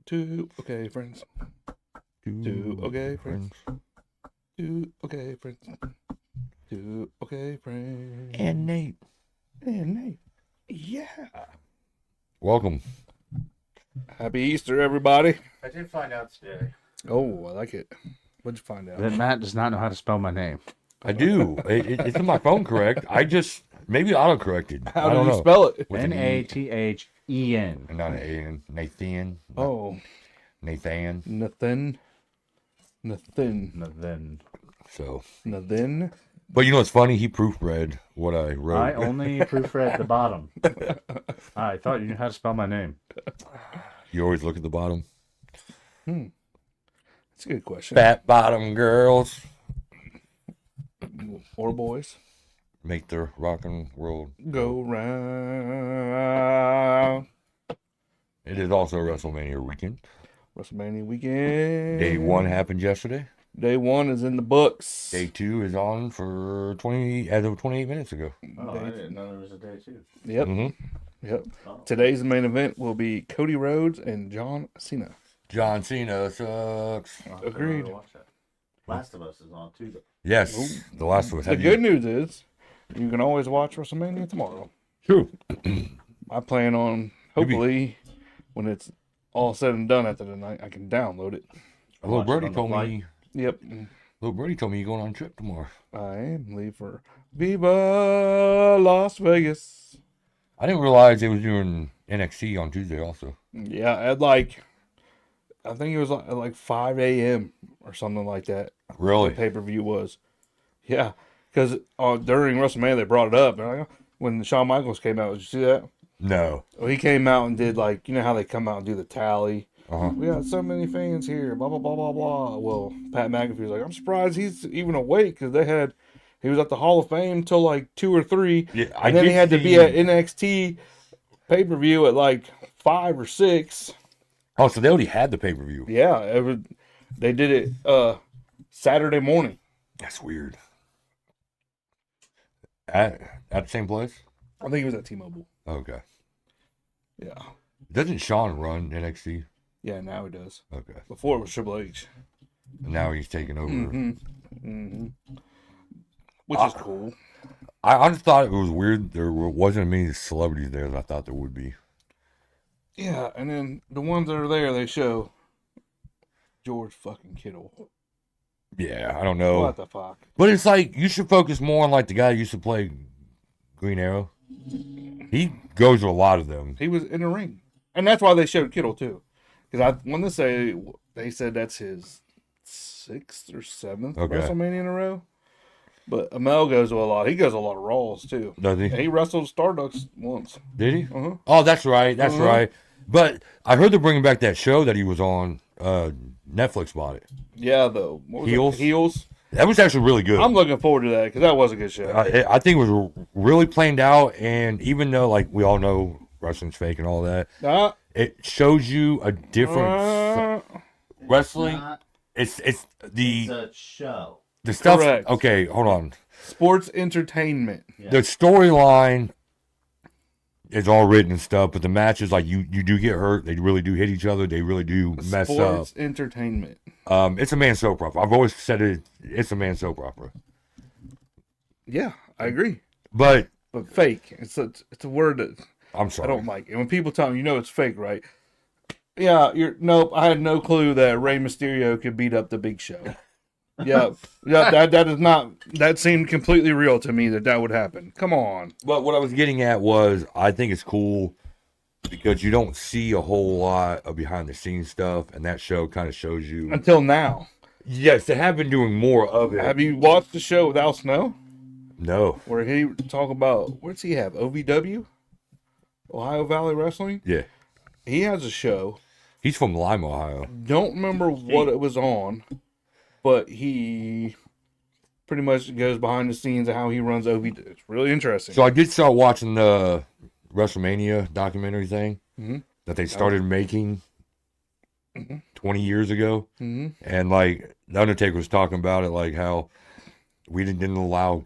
Two okay friends. Two okay friends. Two okay friends. Two okay friends. And Nate. And Nate. Yeah. Welcome. Happy Easter, everybody. I did find out today Oh, I like it. What'd you find out? that Matt does not know how to spell my name. I do. It's in my phone correct. I just maybe autocorrected. How I do don't you know. spell it? With an E. Nathen. And not an A. Nathan. Oh, Nathan. Nathan. So. Nathan. But you know what's funny? He proofread what I wrote. I only proofread the bottom. I thought you knew how to spell my name. You always look at the bottom. That's a good question. Fat bottom girls Or boys. make the rockin' world Go round. It is also WrestleMania weekend. WrestleMania weekend. Day 1 happened yesterday. Day 1 is in the books. Day 2 is on for 28 minutes ago. Oh, I didn't know there was a day two. Yep. Mm-hmm. Yep. Oh. Today's main event will be Cody Rhodes and John Cena. John Cena sucks. Agreed. Watch that. Last of Us is on too. Though. Yes, The Last of Us. The good news is you can always watch WrestleMania tomorrow. True. I plan on, hopefully, when it's all said and done after the night, I can download it. Little Watch it Birdie on the told flight. me. Yep. Little Birdie told me you're going on a trip tomorrow. I am leave for Viva Las Vegas. I didn't realize they was doing NXT on Tuesday also. Yeah, at I think it was at like 5 a.m. or something like that. Really? The pay-per-view was. Yeah, because during WrestleMania they brought it up. They're like, when Shawn Michaels came out, did you see that? No. Well, he came out and did you know how they come out and do the tally. Uh-huh. We got so many fans here, blah, blah, blah, blah, blah. Well, Pat McAfee was like, I'm surprised he's even awake because he was at the Hall of Fame till like 2 or 3. Yeah, And then he had to be at NXT pay-per-view at like 5 or 6. Oh, so they already had the pay-per-view. Yeah, they did it Saturday morning. That's weird. At the same place? I think it was at T-Mobile. Okay. Yeah. Doesn't Sean run NXT? Yeah, now he does. Okay. Before it was Triple H. And now he's taking over. Which is cool. I just thought it was weird. There wasn't many celebrities there as I thought there would be. Yeah, and then the ones that are there, they show George fucking Kittle. Yeah, I don't know. What the fuck? But it's like, you should focus more on like the guy who used to play Green Arrow. He goes to a lot of them. He was in the ring. And that's why they showed Kittle, too. Because they said that's his 6th or 7th WrestleMania in a row. But Amel goes to a lot. He goes to a lot of Raws, too. Does he? And he wrestled Stardust once. Did he? Uh-huh. Oh, that's right. That's right. But I heard they're bringing back that show that he was on. Netflix bought it. Yeah, what was Heels? it? Heels. That was actually really good. I'm looking forward to that because that was a good show. I think it was really planned out, and even though like we all know wrestling's fake and all that, it shows you a different wrestling. It's a show. The stuff. Correct. Okay, hold on. Sports entertainment. Yeah. The storyline is all written and stuff, but the matches, like you do get hurt. They really do hit each other. They really do mess up. Sports entertainment. It's a man soap opera. I've always said it's a man soap opera. Yeah, I agree. But fake. It's a word that I'm sorry. I don't like. And when people tell me, it's fake, right? Yeah, nope. I had no clue that Rey Mysterio could beat up the Big Show. Yeah, that is not. That seemed completely real to me that would happen. Come on. But what I was getting at was, I think it's cool because you don't see a whole lot of behind the scenes stuff, and that show kind of shows you. Until now. Yes, they have been doing more of it. Have you watched the show with Al Snow? No. Where he talk about, what's he have? OVW? Ohio Valley Wrestling? Yeah. He has a show. He's from Lima, Ohio. Don't remember what it was on, but he pretty much goes behind the scenes of how he runs OVW. It's really interesting. So I did start watching the WrestleMania documentary thing that they started making 20 years ago. And like, The Undertaker was talking about it, like how we didn't allow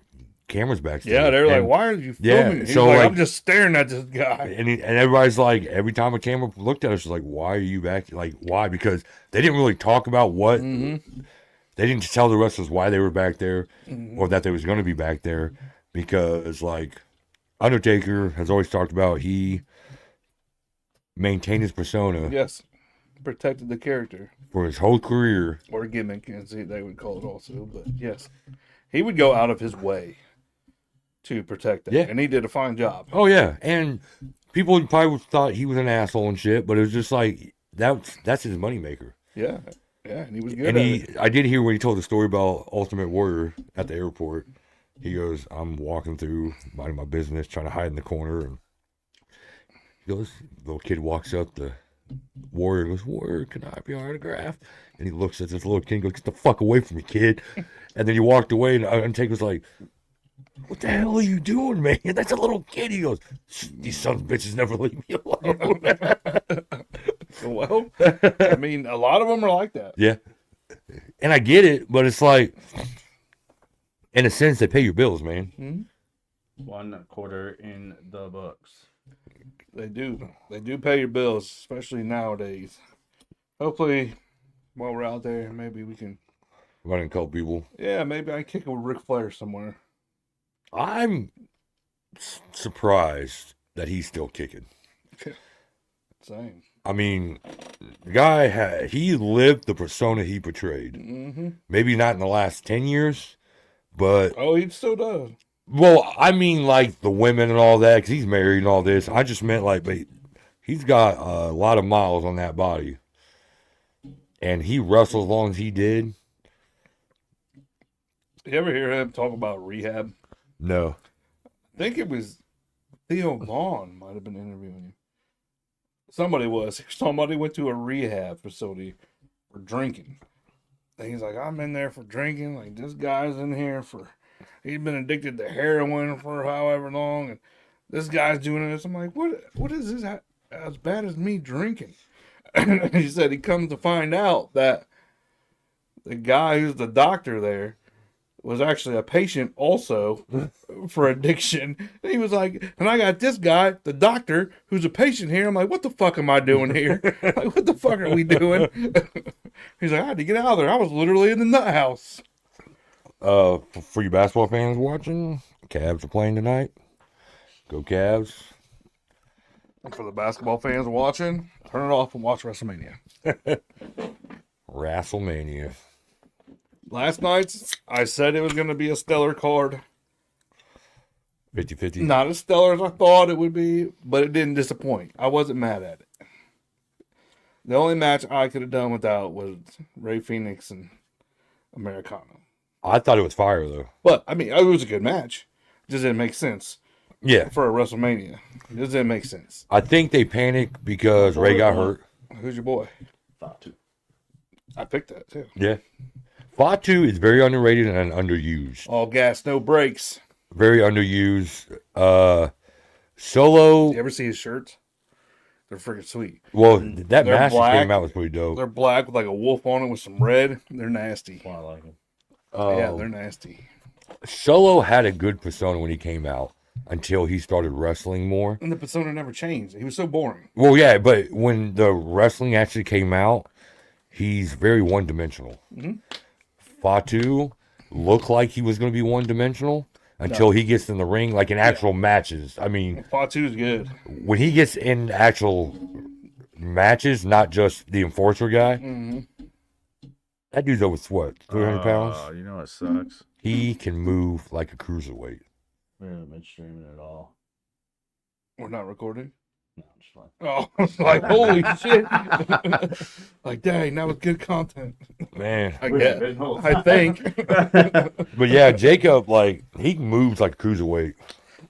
cameras backstage. Yeah, they're like, And- why are you yeah, filming? He's so, like, like- I'm just staring at this guy. And everybody's like, every time a camera looked at us, like, why are you back? Like, why? Because they didn't really talk about what. Mm-hmm. They didn't tell the wrestlers why they were back there Mm-hmm. or that they was going to be back there. Because, like, Undertaker has always talked about he maintained his persona Yes, protected the character for his whole career. or gimmick, as they would call it also. But yes, he would go out of his way to protect that, Yeah. and he did a fine job. Oh, yeah. And people probably thought he was an asshole and shit, but it was just like, that's his moneymaker. Yeah, and he was good And at it. I did hear when he told the story about Ultimate Warrior at the airport. He goes, I'm walking through, minding my business, trying to hide in the corner. And he goes, little kid walks up, the Warrior goes, Warrior, can I have your autograph? And he looks at this little kid and goes, get the fuck away from me, kid. And then he walked away, and Undertaker was like, what the hell are you doing, man? That's a little kid. He goes, these son of bitches never leave me alone. Well, I mean, a lot of them are like that. Yeah. And I get it, but it's like, in a sense, they pay your bills, man. Mm-hmm. 1 quarter in the books. They do. They do pay your bills, especially nowadays. Hopefully, while we're out there, maybe we can. Running a couple people. Yeah, maybe I kick a Ric Flair somewhere. I'm surprised that he's still kicking. Same. I mean, the guy he lived the persona he portrayed. Mm-hmm. Maybe not in the last 10 years, but Oh, he still does. well, I mean, like the women and all that, because he's married and all this. I just meant like, but he's got a lot of miles on that body, and he wrestled as long as he did. You ever hear him talk about rehab? No, I think it was Theo Vaughn might have been interviewing him. Somebody was. Somebody went to a rehab facility for drinking. And he's like, I'm in there for drinking. Like, this guy's in here for, he's been addicted to heroin for however long. And this guy's doing this. I'm like, what is this as bad as me drinking? And he said he comes to find out that the guy who's the doctor there was actually a patient also for addiction. And he was like, and I got this guy, the doctor, who's a patient here. I'm like, what the fuck am I doing here? Like, what the fuck are we doing? He's like, I had to get out of there. I was literally in the nut house. for you basketball fans watching, Cavs are playing tonight. Go Cavs. For the basketball fans watching, turn it off and watch WrestleMania. WrestleMania. Last night's, I said it was going to be a stellar card. 50-50. Not as stellar as I thought it would be, but it didn't disappoint. I wasn't mad at it. The only match I could have done without was Ray Phoenix and Americano. I thought it was fire though. But, I mean, it was a good match. It just didn't make sense Yeah. for a WrestleMania. It just didn't make sense. I think they panicked because Ray got hurt. Who's your boy? Fatu. I picked that, too. Yeah. Fatu is very underrated and underused. All gas, no brakes. Very underused. Solo. You ever see his shirts? They're freaking sweet. Well, that They're mask that black. came out was pretty dope. They're black with like a wolf on it with some red. They're nasty. Well, I like him. Yeah, they're nasty. Solo had a good persona when he came out until he started wrestling more. And the persona never changed. He was so boring. Well, yeah, but when the wrestling actually came out, he's very one-dimensional. Mm-hmm. Fatu looked like he was going to be one-dimensional until he gets in the ring, like in actual matches. I mean, Fatu's good. when he gets in actual matches, not just the enforcer guy, Mm-hmm. that dude's over, what, 300 pounds? You know what sucks? He can move like a cruiserweight. We're in the midstream at all. We're not recording. No, I'm just like, Oh, I was like, holy shit. Like, dang, that was good content. Man. I guess. I think. But yeah, Jacob, like, he moves like a cruiserweight.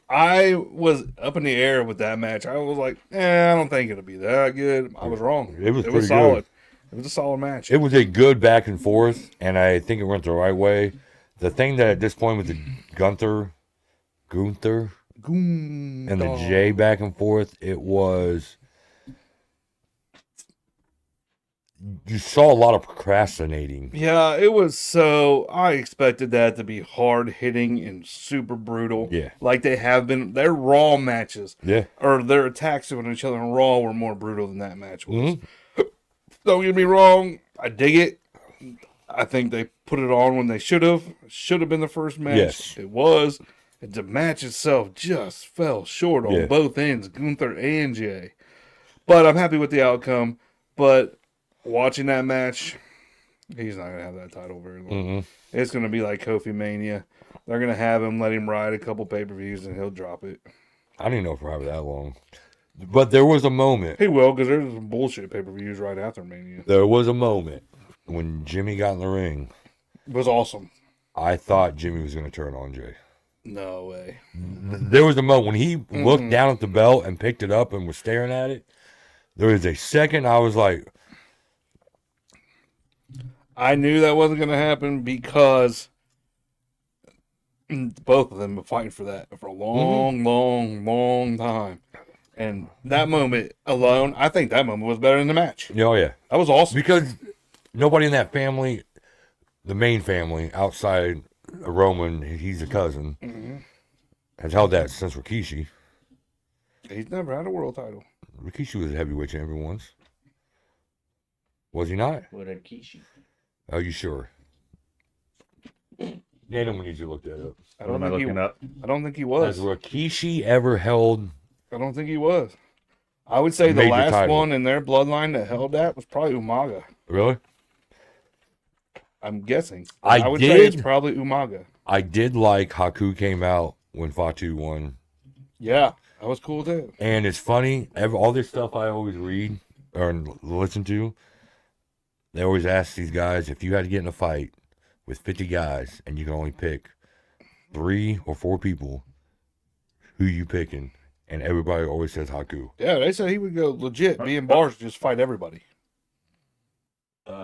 I was up in the air with that match. I was like, I don't think it'll be that good. I was wrong. It was pretty solid. good. It was a solid match. It was a good back and forth, and I think it went the right way. The thing that at this point with the Gunther, Goom, and the dog. J back and forth, it was. you saw a lot of procrastinating. Yeah, it was so. I expected that to be hard hitting and super brutal. Yeah. Like they have been. Their Raw matches, Yeah. or their attacks on each other in Raw were more brutal than that match was. Mhm. Don't get me wrong. I dig it. I think they put it on when they should have. Should have been the first match. Yes. It was. And the match itself just fell short on Yeah. both ends, Gunther and Jay. But I'm happy with the outcome. But watching that match, he's not gonna have that title very long. Mhm. It's gonna be like Kofi Mania. They're gonna have him, let him ride a couple pay-per-views, and he'll drop it. I didn't know for that long. But there was a moment. He will, because there's some bullshit pay-per-views right after Mania. There was a moment when Jimmy got in the ring. It was awesome. I thought Jimmy was going to turn on Jay. No way. There was a moment when he looked down at the belt and picked it up and was staring at it. There was a second I was like, I knew that wasn't going to happen because both of them been fighting for that for a long time. And that moment alone, I think that moment was better than the match. oh yeah. That was awesome. Because nobody in that family, the main family, outside of Roman, he's a cousin, has held that since Rikishi. He's never had a world title. Rikishi was a heavyweight champion once. Was he not? What a Kishi. Are you sure? Daniel, we need you to look that up. I What don't am I think looking up? I don't think he Has was. Rikishi ever held? I don't think he was. I would say the Major last title. one in their bloodline that held that was probably Umaga. Really? I'm guessing. I would say it's did- probably Umaga. I did like Haku came out when Fatu won. Yeah, that was cool too. And it's funny, all this stuff I always read or listen to, they always ask these guys, if you had to get in a fight with 50 guys and you can only pick 3 or 4 people, who you picking? And everybody always says Haku. Yeah, they said he would go legit. Me and Bars just fight everybody.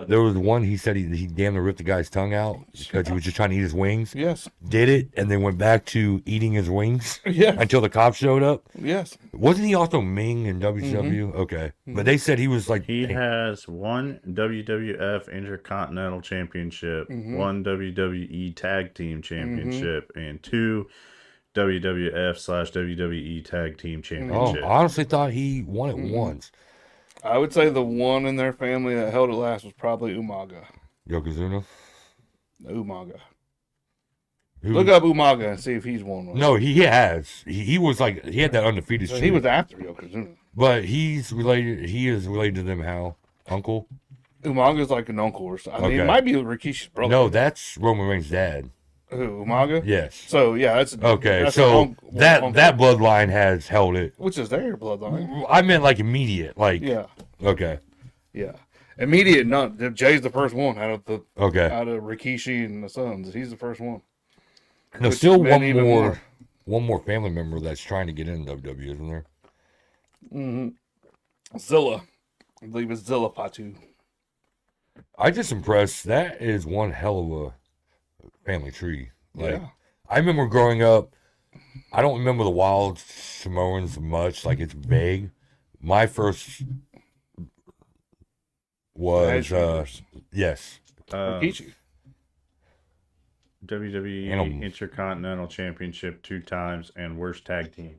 There was one, he said he damn near ripped the guy's tongue out because he was just trying to eat his wings. Yes. Did it, and then went back to eating his wings Yeah. until the cops showed up. Yes. Wasn't he also Ming in WCW? Okay. But they said he was like... He has one WWF Intercontinental Championship, one WWE Tag Team Championship, and 2 WWF/WWE Tag Team Oh, Championships. I honestly thought he won it once. I would say the one in their family that held it last was probably Umaga. Yokozuna? Umaga. Who- Look up Umaga and see if he's won one. No, he has. He was like, he had that undefeated So streak. he was after Yokozuna. But he is related to them how? Uncle? Umaga's like an uncle or something. I mean, Okay. it might be Rikishi's brother. No, that's Roman Reigns' dad. Who, Umaga? Yes. So, yeah, that's... Okay, that's so an that uncle. that bloodline has held it. Which is their bloodline. I meant like immediate, like Yeah. okay, Yeah. Immediate, not... Jay's the first one out of okay. Rikishi and the Sons. He's the first one. No, which still meant even one more family member that's trying to get in WWE, isn't there? Zilla. I believe it's Zilla Fatu. I just impressed. That is one hell of a family tree. Like Yeah. I remember growing up. I don't remember the Wild Samoans much. Like it's vague. My first was Edge Runners. yes. Rikishi. WWE Animal. Intercontinental Championship 2 times and worst tag team.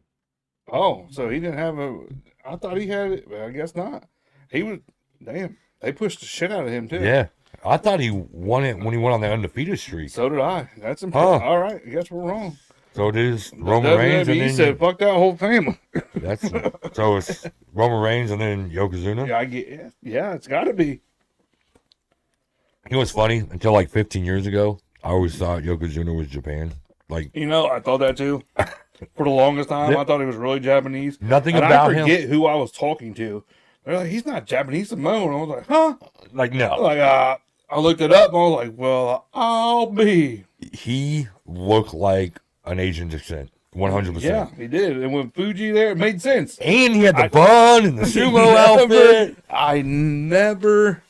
Oh, so he didn't have a... I thought he had it, but I guess not. He was... Damn. They pushed the shit out of him, too. Yeah, I thought he won it when he went on the undefeated streak. So did I. That's impressive. Huh. All right. I guess we're wrong. So it is Roman Reigns, and WWE then said, fuck that whole family. that's so it's Roman Reigns and then Yokozuna. Yeah, I get it. Yeah, it's got to be. You know what's funny? Until like 15 years ago, I always thought Yokozuna was Japan. Like You know, I thought that, too. For the longest time, Yeah. I thought he was really Japanese. nothing And about I him. forget who I was talking to. They're like, he's not Japanese, Samoan. I was like, huh? Like no, Like, I looked it up and I was like, well, I'll be. he looked like an Asian descent, 100%. Yeah, he did. And with Fuji there, it made sense. And he had the bun and the sumo Never- outfit. I never.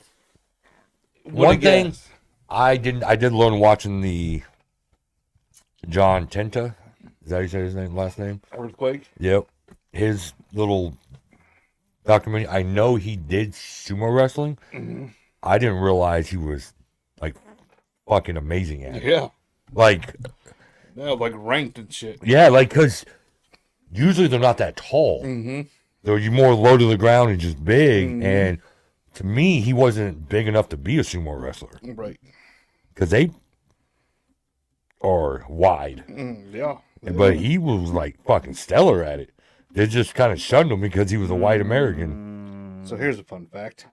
One thing guessed. I did learn watching the John Tenta. Is that how you say his last name? Earthquake. Yep. His little documentary. I know he did sumo wrestling, I didn't realize he was like fucking amazing at it. Yeah. Like, Yeah, like ranked and shit. yeah, like, because usually they're not that tall. Mm-hmm. They're more low to the ground and just big. Mhm. And to me, he wasn't big enough to be a sumo wrestler Right. because they are wide. Yeah. But he was like fucking stellar at it. They just kind of shunned him because he was a white American. So here's a fun fact.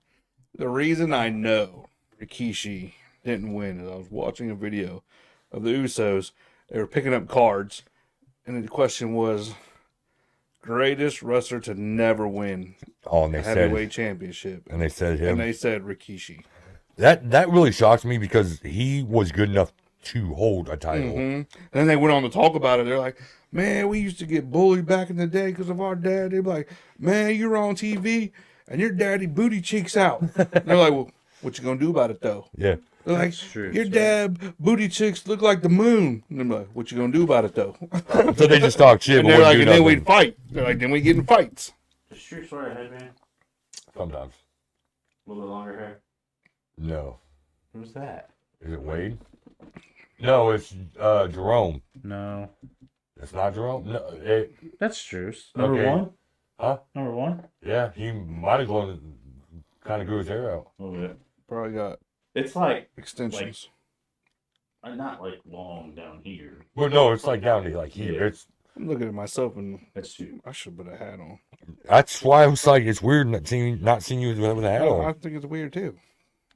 The reason I know Rikishi didn't win is I was watching a video of the Usos. They were picking up cards, and the question was, greatest wrestler to never win Oh, and a they heavyweight said, championship. and they said And him. they said Rikishi. That really shocks me because he was good enough to hold a title. Mm-hmm. And then they went on to talk about it. They're like, man, we used to get bullied back in the day because of our dad. They're like, man, you're on TV and your daddy booty cheeks out. And they're like, well, what you gonna do about it though? Yeah. They're like, That's true, your so- dad booty cheeks look like the moon. And I'm like, what you gonna do about it though? So they just talk shit. And but they're wouldn't like, do and then nothing. we'd fight. They're like, then we get in fights. Does Streets wear a headband? Sometimes. A little bit longer hair. No. Who's that? Is it Wade? No, it's Jerome. No. It's not Jerome? No. That's Struce. Number Okay. one? Huh? Number one? Yeah, he might have kind of grew his hair out. A little bit. Probably got It's like, extensions. not like long down here. Well, no, it's like down to like here. Yeah. It's I'm looking at myself and That's two. I should put a hat on. That's why I was like, it's weird not seeing you with a hat I on. think it's weird too.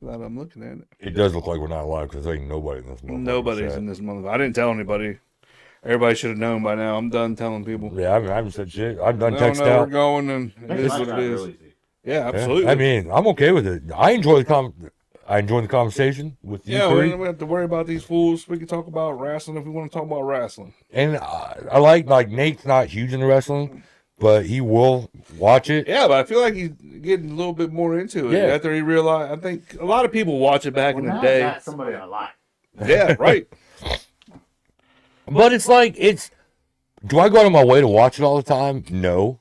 That I'm looking at it. It does look like we're not alive because there ain't nobody in this motherfucker. Nobody's in this motherfucker. I didn't tell anybody. Everybody should have known by now. I'm done telling people. Yeah, I haven't said shit. I've done They don't text know we're out. going, and it is what it is. Yeah, Yeah, absolutely. I mean, I'm okay with it. I enjoy the conversation with you yeah, we three. don't have to worry about these fools. We can talk about wrestling if we want to talk about wrestling. And I like Nate's not huge into wrestling, but he will watch it. Yeah, but I feel like he's getting a little bit more into it Yeah. after he realized. I think a lot of people watch it back in the day. That's somebody I like. Yeah, right. But it's like do I go out of my way to watch it all the time? No.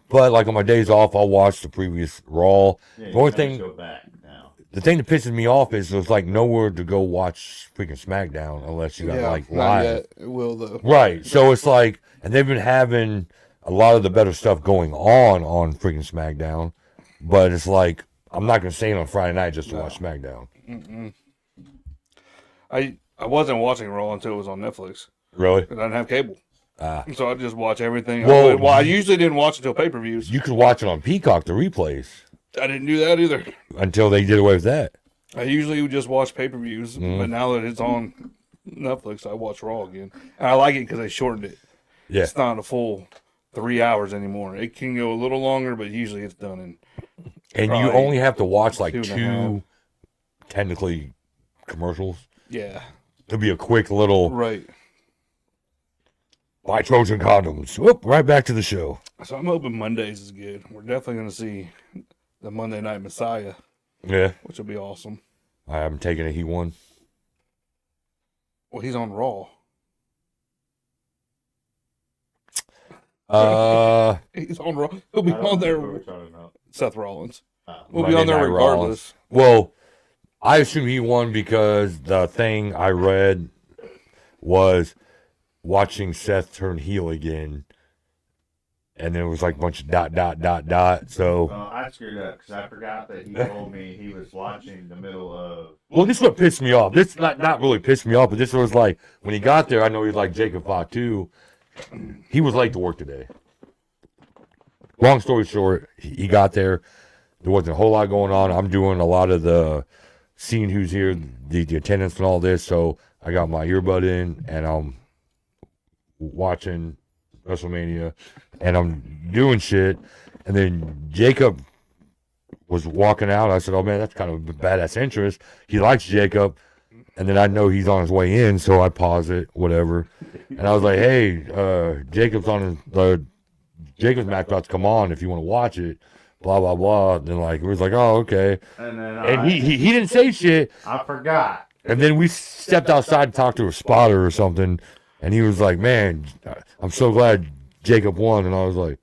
But like on my days off, I'll watch the previous Raw. Yeah, The only you thing, go back now. the thing that pisses me off is there's like nowhere to go watch freaking SmackDown unless you got Yeah, like not live. yet. It will though. Right. So it's like, and they've been having a lot of the better stuff going on freaking SmackDown. But it's like, I'm not going to stay in on Friday night just to watch SmackDown. I wasn't watching Raw until it was on Netflix Really? because I didn't have cable, Ah. so I just watch everything. Well, I usually didn't watch until pay-per-views. You could watch it on Peacock, the replays, I didn't do that either. until they did away with that. I usually would just watch pay-per-views, Mm-hmm. but now that it's on Netflix, I watch Raw again, and I like it because they shortened it. Yeah. It's not a full 3 hours anymore. It can go a little longer, but usually it's done in. And you Probably only have to watch like 2.5. two, technically, commercials. Yeah, It'll be a quick little right. buy Trojan condoms. Whoop, right back to the show. So I'm hoping Mondays is good. We're definitely going to see the Monday Night Messiah, Yeah. which will be awesome. I haven't taken it. He won. Well, he's on Raw. He's on Raw. He'll be on there. Seth Rollins. We'll be Monday on there Night Raw. regardless. Well, I assume he won because the thing I read was watching Seth turn heel again. And then it was like a bunch of ... So, I screwed up because I forgot that he told me he was watching the middle of. well, this is what pissed me off. This not really pissed me off, but this was like, when he got there, I know he was like Jacob Fatu. He was late to work today. Long story short, he got there. There wasn't a whole lot going on. I'm doing a lot of the seeing who's here, the attendance and all this. So I got my earbud in and I'm watching WrestleMania and I'm doing shit. And then Jacob was walking out. I said, oh man, that's kind of a badass entrance. He likes Jacob. And then I know he's on his way in, so I pause it, whatever. And I was like, hey, Jacob's Jacob's match about to come on if you want to watch it, blah, blah, blah. Then like, it was like, oh, okay. And then And he didn't say shit. I forgot. And then we stepped outside to talk to a spotter or something. And he was like, man, I'm so glad Jacob won. And I was like,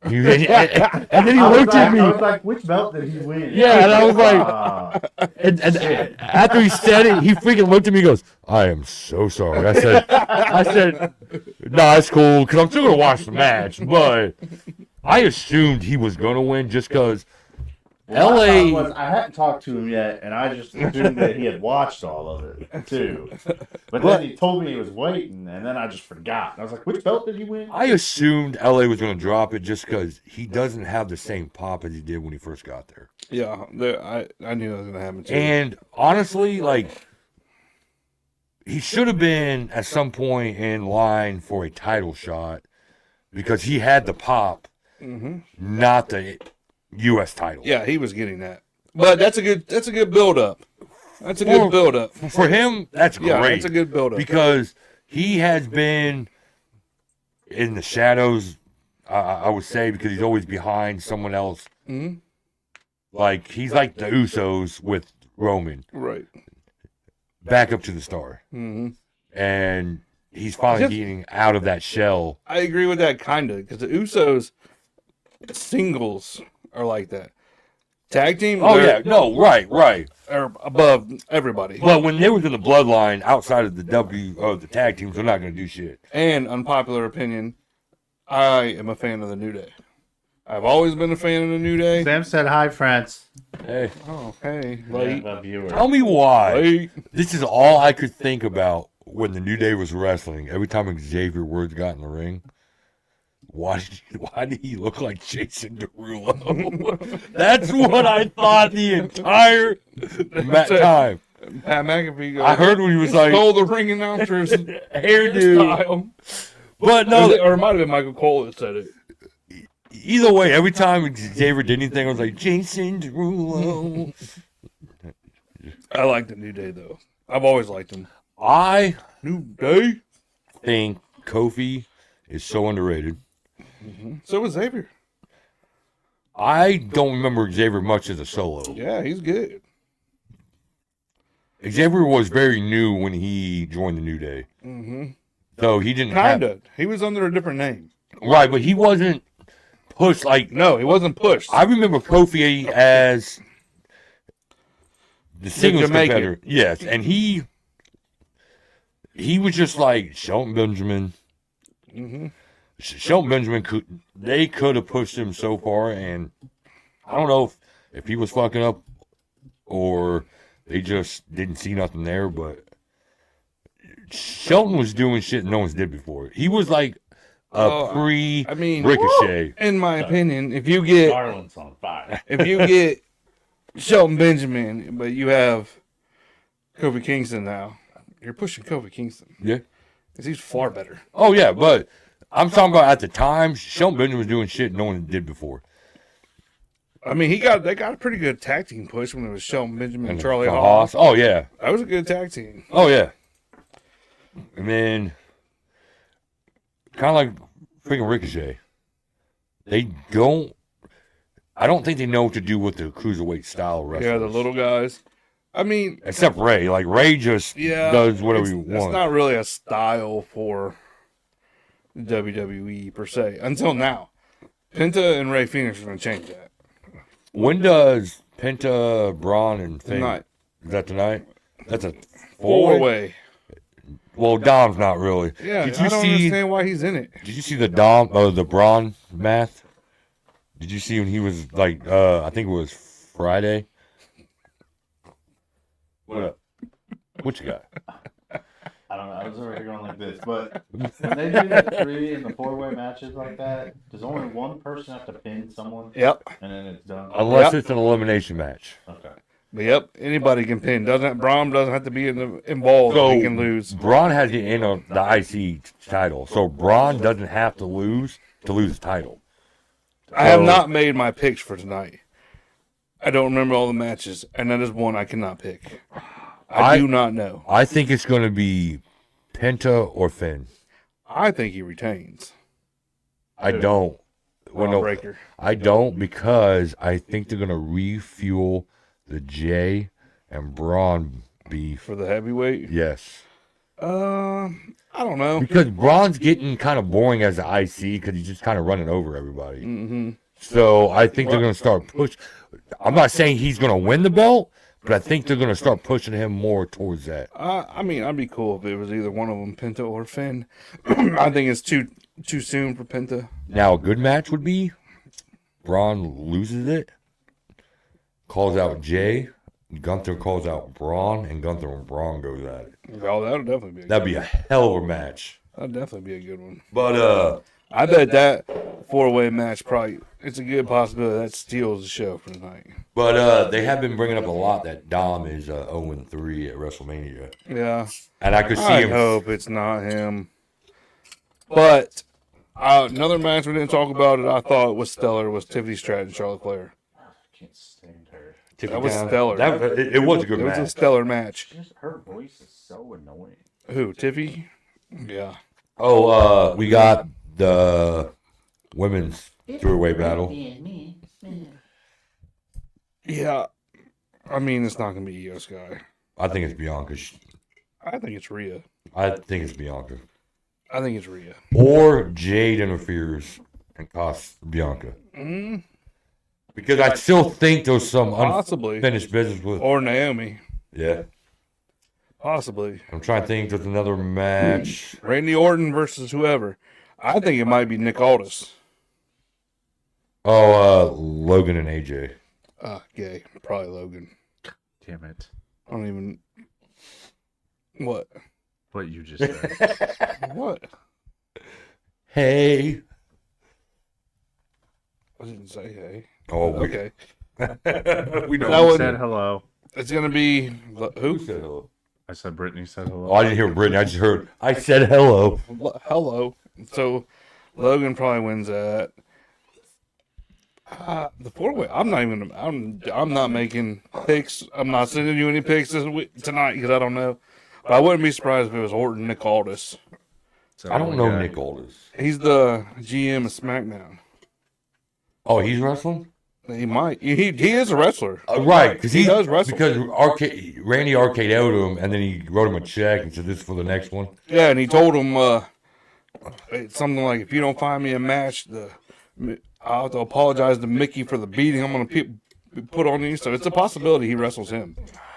And then he looked at me. I was like, which belt did he win? Yeah, and I was like, and after he said it, he freaking looked at me and goes, I am so sorry. I said, no, it's cool, because I'm still going to watch the match, but I assumed he was going to win just because LA. I hadn't talked to him yet, and I just assumed that he had watched all of it, too. But then he told me he was waiting, and then I just forgot. And I was like, which belt did he win? I assumed LA was going to drop it just because he doesn't have the same pop as he did when he first got there. Yeah, I knew that was going to happen too. And honestly, like, he should have been at some point in line for a title shot because he had the pop, not the U.S. title. Yeah, he was getting that. But that's a good build up. That's a good build up. For him, that's great. Yeah, that's a good build up. Because he has been in the shadows, I would say, because he's always behind someone else. Mm-hmm. Like, he's like the Usos with Roman. Right. Back up to the star. Mm-hmm. And he's finally getting out of that shell. I agree with that kind of, because the Usos singles are like that. Tag team? Oh, yeah. No, right. Are above everybody. But when they was in the bloodline outside of the tag teams, they're not going to do shit. And unpopular opinion, I am a fan of the New Day. I've always been a fan of the New Day. Sam said hi, friends. Hey. Oh, hey. Late. Tell me why. Late. This is all I could think about when the New Day was wrestling. Every time Xavier Woods got in the ring. Why did he look like Jason Derulo? That's what I thought the entire time. Pat McAfee goes, I heard when he was like, stole the ring announcer's hairdo. style. But no, Or it might have been Michael Cole that said it. Either way, every time Xavier did anything, I was like, Jason Derulo. I like the New Day, though. I've always liked them. New Day? Think Kofi is so underrated. Mm-hmm. So was Xavier. I don't remember Xavier much as a solo. Yeah, he's good. Xavier was very new when he joined the New Day. Mm-hmm. So he didn't Kinda. He was under a different name. Right, but he wasn't pushed like... No, he wasn't pushed. I remember Kofi as the singles competitor. Yes, and he was just like Shelton Benjamin. Mm-hmm. Shelton Benjamin could have pushed him so far, and I don't know if he was fucking up or they just didn't see nothing there, but Shelton was doing shit no one's did before. He was like a Ricochet. In my opinion, if you get Garland's on fire. If you get Shelton Benjamin, but you have Kofi Kingston now, you're pushing Kofi Kingston. Yeah. Because he's far better. Oh, yeah, but I'm talking about at the time, Shelton Benjamin was doing shit no one did before. I mean, they got a pretty good tag team push when it was Shelton Benjamin and Charlie Haas. Haas. Oh, yeah. That was a good tag team. Oh, yeah. And then, kind of like freaking Ricochet. I don't think they know what to do with the cruiserweight style wrestlers. Yeah, the little guys. I mean, except Ray. Like, Ray just does whatever he wants. It's not really a style for WWE per se until now. Penta and Ray Phoenix are going to change that. When does Penta, Braun, and Finn? Tonight. Is that tonight? That's a four-way. Well, Dom's not really. Yeah, I don't understand why he's in it. Did you see the the Braun math? Did you see when he was like, I think it was Friday? What up? What you got? I don't know. I was over here going like this, but when they do the 3 and the 4-way matches like that, does only one person have to pin someone? Yep. And then it's done. Unless it's an elimination match. Okay. But yep, anybody can pin. Braun doesn't have to be involved. So he can lose. Braun has the IC title, so Braun doesn't have to lose the title. I have not made my picks for tonight. I don't remember all the matches, and that is one I cannot pick. I do not know. I think it's going to be Penta or Finn. I think he retains. I don't. Breaker. I don't, because I think they're going to refuel the Jay and Braun beef For the heavyweight? Yes. I don't know. Because Braun's getting kind of boring as an IC because he's just kind of running over everybody. Mm-hmm. So I think they're going to start push. I'm not saying he's going to win the belt, but I think they're going to start pushing him more towards that. I mean, I'd be cool if it was either one of them, Penta or Finn. I think it's too soon for Penta. Now, a good match would be Braun loses it, calls out Jay, Gunther calls out Braun, and Gunther and Braun goes at it. Oh, that'll definitely be. That'd be a hell of a match. That'd definitely be a good one. But I bet that 4-way match probably. It's a good possibility that steals the show for tonight. But they have been bringing up a lot that Dom is 0-3 at WrestleMania. Yeah. And I could see I him. hope it's not him. But another match we didn't talk about it. I thought was stellar. Was Tiffany Stratton and Charlotte Flair. I can't stand her. That was stellar. It was a good It match. was a stellar match. Just her voice is so annoying. Who? Tiffy? Yeah. Oh, we got the women's three-way battle. Yeah. I mean, it's not going to be Io Sky. I think it's Bianca. I think it's Rhea. I think it's Bianca. I think it's Rhea. Or Jade interferes and costs Bianca. Mm, Because I still think there's some possibly. unfinished business with. Or Naomi. Yeah. Possibly. I'm trying to think there's another match. Randy Orton versus whoever. I think it might be Nick Aldis. Oh, Logan and AJ. Gay. Probably Logan. Damn it. I don't even. What? What you just said. What? Hey. I didn't say hey. Oh, Okay. we know. That You one- said hello. It's going to be. Who Who? said hello? I said Brittany said hello. Oh, I didn't hear Brittany. I just heard. I said hello. Hello. So Logan probably wins that. The 4-way. I'm not even. I'm not making picks. I'm not sending you any picks tonight because I don't know. But I wouldn't be surprised if it was Orton Nick Aldis. I don't know Nick Aldis. He's the GM of SmackDown. Oh, he's wrestling? He might. He is a wrestler. Right, because He does wrestle. Because Randy arcade-out him, and then he wrote him a check and said, "This is for the next one." Yeah, and he told him it's something like, "If you don't find me a match, I'll have to apologize to Mickey for the beating I'm going to put on you." So it's a possibility he wrestles him.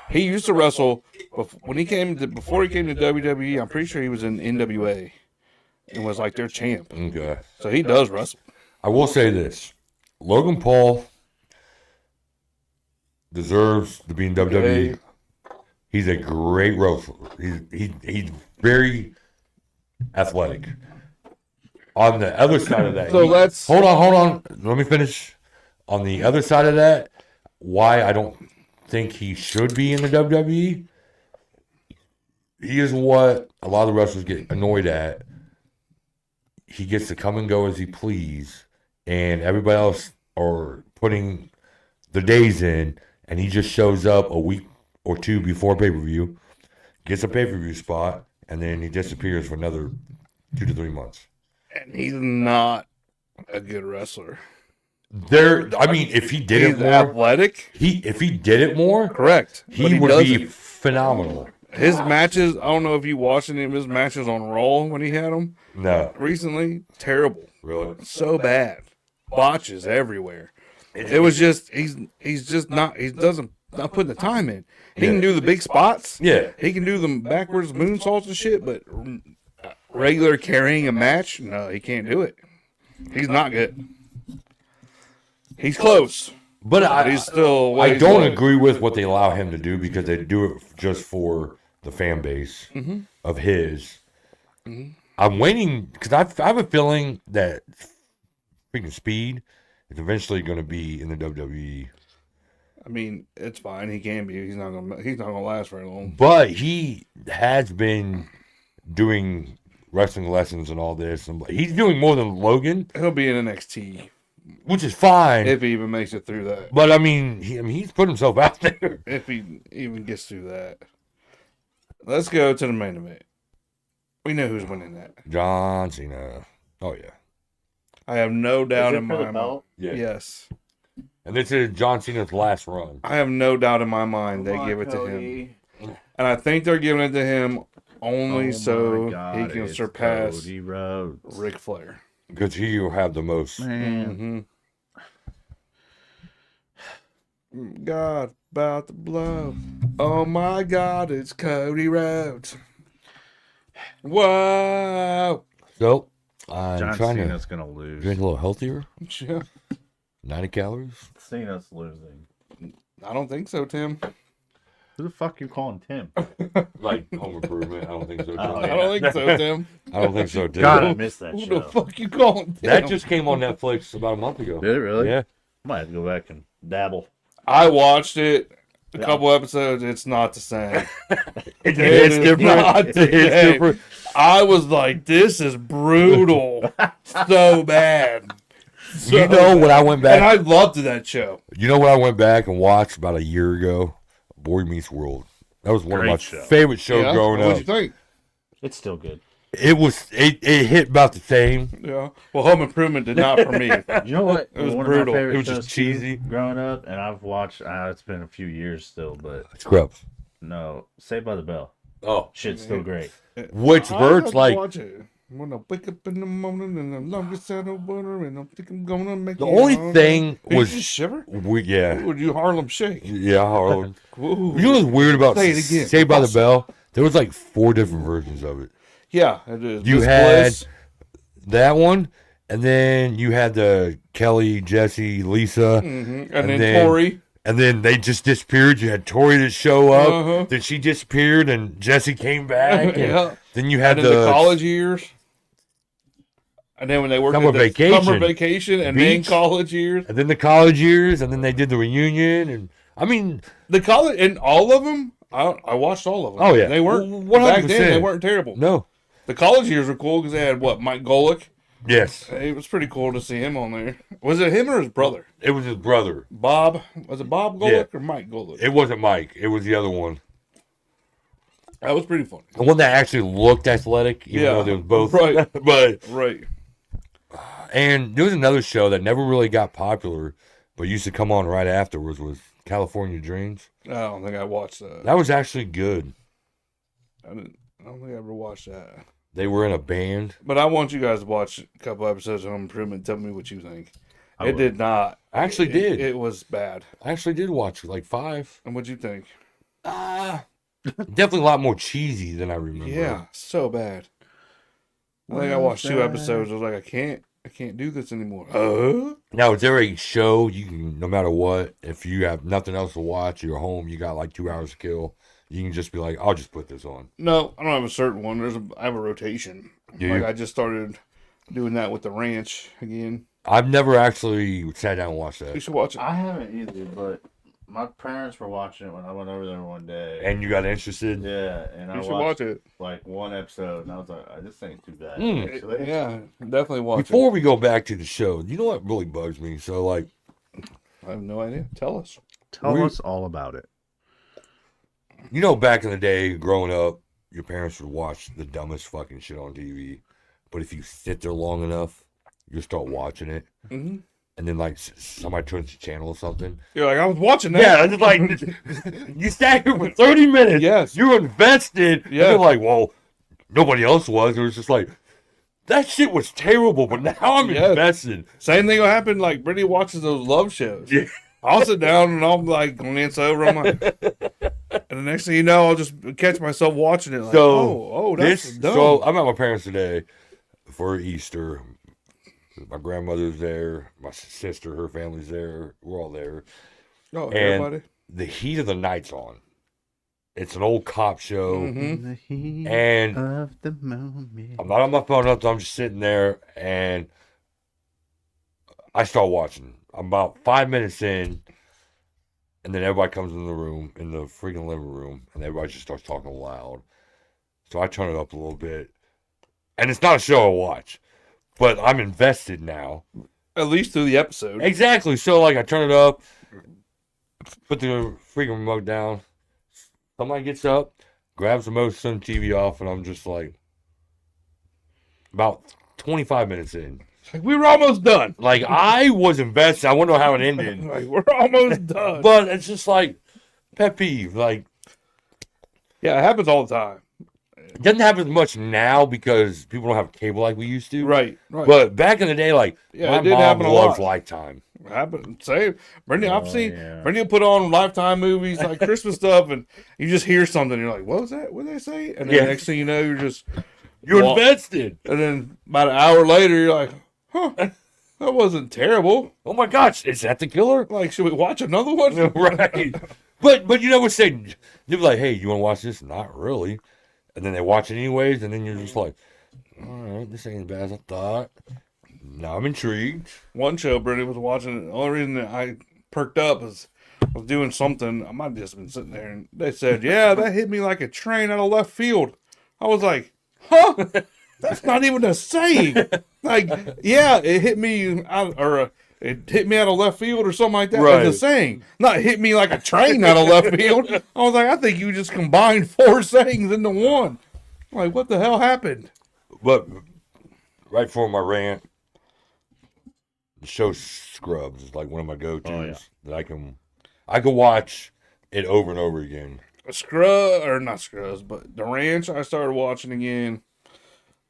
He used to wrestle before he came to WWE. I'm pretty sure he was in NWA and was like their champ. Okay. So he does wrestle. I will say this: Logan Paul deserves to be in WWE. He's a great wrestler. He's very athletic. On the other side of that, So let's hold on. Let me finish. On the other side of that, why I don't think he should be in the WWE. He is what a lot of the wrestlers get annoyed at. He gets to come and go as he please, and everybody else are putting the days in, and he just shows up a week or two before pay-per-view, gets a pay-per-view spot, and then he disappears for another 2 to 3 months. And he's not a good wrestler. If he did He's it more, athletic. if he did it more, Correct. But he would doesn't. be phenomenal. His matches, I don't know if you watched any of his matches on Raw when he had them No, recently. Terrible. really. So bad. Botches everywhere. It was just, he's just not, he doesn't, not putting the time in. He can do the big spots. Yeah. He can do them backwards moonsaults and shit, but regular carrying a match, no, he can't do it. He's not good. He's close. But He's still. I don't agree with what they allow him to do because they do it just for the fan base of his. I'm waiting because I have a feeling that freaking Speed is eventually going to be in the WWE. I mean, it's fine. He can be. He's not gonna last very long. But he has been doing wrestling lessons and all this, and he's doing more than Logan, He'll be in NXT which is fine. if he even makes it through that. But I mean, he's put himself out there. If he even gets through that. Let's go to the main event. We know who's winning that. John Cena. Oh yeah. I have no doubt Is it in for my the belt? Yeah. Yes. And this is John Cena's last run. I have no doubt in my mind they give it to him. And I think they're giving it to him only my so God, he can it's surpass Cody Rhodes. Ric Flair. Because he will have the most. Man, God, about to blow. Oh my God, it's Cody Rhodes. Whoa. So, I'm John trying Cena's to gonna lose. drink a little healthier. Yeah, 90 calories. Cena's losing. I don't think so, Tim. Who the fuck you calling Tim? Like home improvement. I don't think so. Oh, I yeah. don't think so, Tim. I don't think so, too. God, I missed that Who show. the fuck you calling Tim? That just came on Netflix about a month ago. Did it really? Yeah. Might have to go back and dabble. I watched it. A Yeah. couple episodes. It's not the same. It's is different. not the It's same. different. I was like, this is brutal. So bad. So You know what I went And back? I loved that show. You know what I went back and watched about a year ago? Boy Meets World. That was one of Great my show. favorite shows growing What'd up. you think? It's still good. It hit about the same. Yeah. Well, Home Improvement did not for me. You know what? It was One brutal. Of my favorite It was just shows, too, cheesy. growing up, and I've watched. It's been a few years still, but Scrubs. no, Saved by the Bell. Oh. Shit's still great. Which I'll Vert's have to like watch it. When I wake up in the morning and I love this out of butter and I think I'm gonna make the it only all thing Did was you just shiver? yeah. Would you Harlem Shake? Yeah, Harlan. Ooh. You know what's weird about Say it again. Saved by the Bell? There was like 4 different versions of it. Yeah, it is. You Miss had Bliss. that one, and then you had the Kelly, Jesse, Lisa, And and then then- Tori. and then they just disappeared. You had Tori to show up, Uh-huh. then she disappeared, and Jesse came back. And Yeah. then you had And then the the college years. And then when they worked Summer at the vacation. summer vacation, and then Beach. college years. and then the college years, and then they did the reunion, and I mean, The college and all of them. I watched all of them. Oh, yeah. they weren't 100%. back then. They weren't terrible. no, The college years were cool because they had what Mike Golick. yes, It was pretty cool to see him on there. Was it him or his brother? it was his brother. Bob? Was it Bob Golick or Mike Golick? It wasn't Mike. It was the other one. That was pretty funny. The one that actually looked athletic, even though they was both. Right. But Right. and there was another show that never really got popular, but used to come on right afterwards. Was California Dreams. I don't think I watched that. That was actually good. I don't think I ever watched that. They were in a band. But I want you guys to watch a couple episodes of Home Improvement. Tell me what you think. I It will. did not. I actually It- did. It was bad. I actually did watch like 5. And what'd you think? Definitely a lot more cheesy than I remember. Yeah, so bad. I think I watched 2 episodes. I was like, I can't do this anymore. Now, is there a show you can, no matter what, if you have nothing else to watch, you're home, you got like 2 hours to kill, you can just be like, I'll just put this on. No, I don't have a certain one. I have a rotation. Do Like you? I just started doing that with the ranch again. I've never actually sat down and watched You that. should watch it. I haven't either, but my parents were watching it when I went over there one day. And you got interested? Yeah, and I You should watched watch it. like one episode, and I was like, this ain't too bad. Mm. Actually. Yeah, definitely watch Before we go back to the show, you know what really bugs me? So, like, it. I have no idea. Tell us. Tell We- us all about it. you know, back in the day, growing up, your parents would watch the dumbest fucking shit on TV. But if you sit there long enough, you'll start watching it. Mm-hmm. And then, like, somebody turns the channel or something. You're like, I was watching that. Yeah, it's like, you sat here for 30 minutes. Yes. You're invested. Yeah. And you're like, well, nobody else was. It was just like, that shit was terrible, but now I'm Yes. invested. Same thing will happen. Like Brittany watches those love shows. Yeah. I'll sit down and I'll like glance over. I'm like, and the next thing you know, I'll just catch myself watching it. Like, So, that's this, dumb. so I'm at my parents today for Easter. My grandmother's there. My sister, her family's there. We're all there. oh, and- everybody. The heat of the night's on. It's an old cop show. Mhm. In the heat And of the moment. I'm not on my phone up, I'm just sitting there and I start watching. I'm about 5 minutes in, and then everybody comes in the room, in the freaking living room, and everybody just starts talking loud. So I turn it up a little bit. And it's not a show I watch, but I'm invested now. At least through the episode. Exactly. So, like, I turn it up, put the freaking remote down. Somebody gets up, grabs the most some TV off, and I'm just like, about 25 minutes in. Like, we were almost done. Like, I was invested. I wonder how it ended. Like, we're almost done. But it's just like, pet peeve. Like, Yeah, it happens all the time. It doesn't happen as much now because people don't have cable like we used to. Right, right. But back in the day, like Yeah, my it did mom happen a loves lot. Lifetime. Happened. Same. Brittany, I've Oh, seen yeah. Brittany will put on Lifetime movies like Christmas stuff, and you just hear something. You're like, "What was that? What did they say?" And then Yeah. next thing you know, you're just You're Wa- invested. And then about an hour later, you're like, "Huh, that wasn't terrible. Oh my gosh, is that the killer? Like, should we watch another one?" Right. But you know what's saying? They're like, hey, you want to watch this? Not really. And then they watch it anyways, and then you're just like, all right, this ain't as bad as I thought. Now I'm intrigued. One show Brittany was watching. The only reason that I perked up is I was doing something. I might have just been sitting there, and they said, "Yeah, that hit me like a train out of left field." I was like, "Huh? That's not even a saying." Like, yeah, it hit me out, or it hit me out of left field, or something like that. Right. As a saying, not hit me like a train out of left field. I was like, I think you just combined 4 sayings into one. I'm like, what the hell happened? But right before my rant, the show Scrubs is like one of my go-tos Oh, yeah. that I can watch it over and over again. Not Scrubs, but The Ranch I started watching again.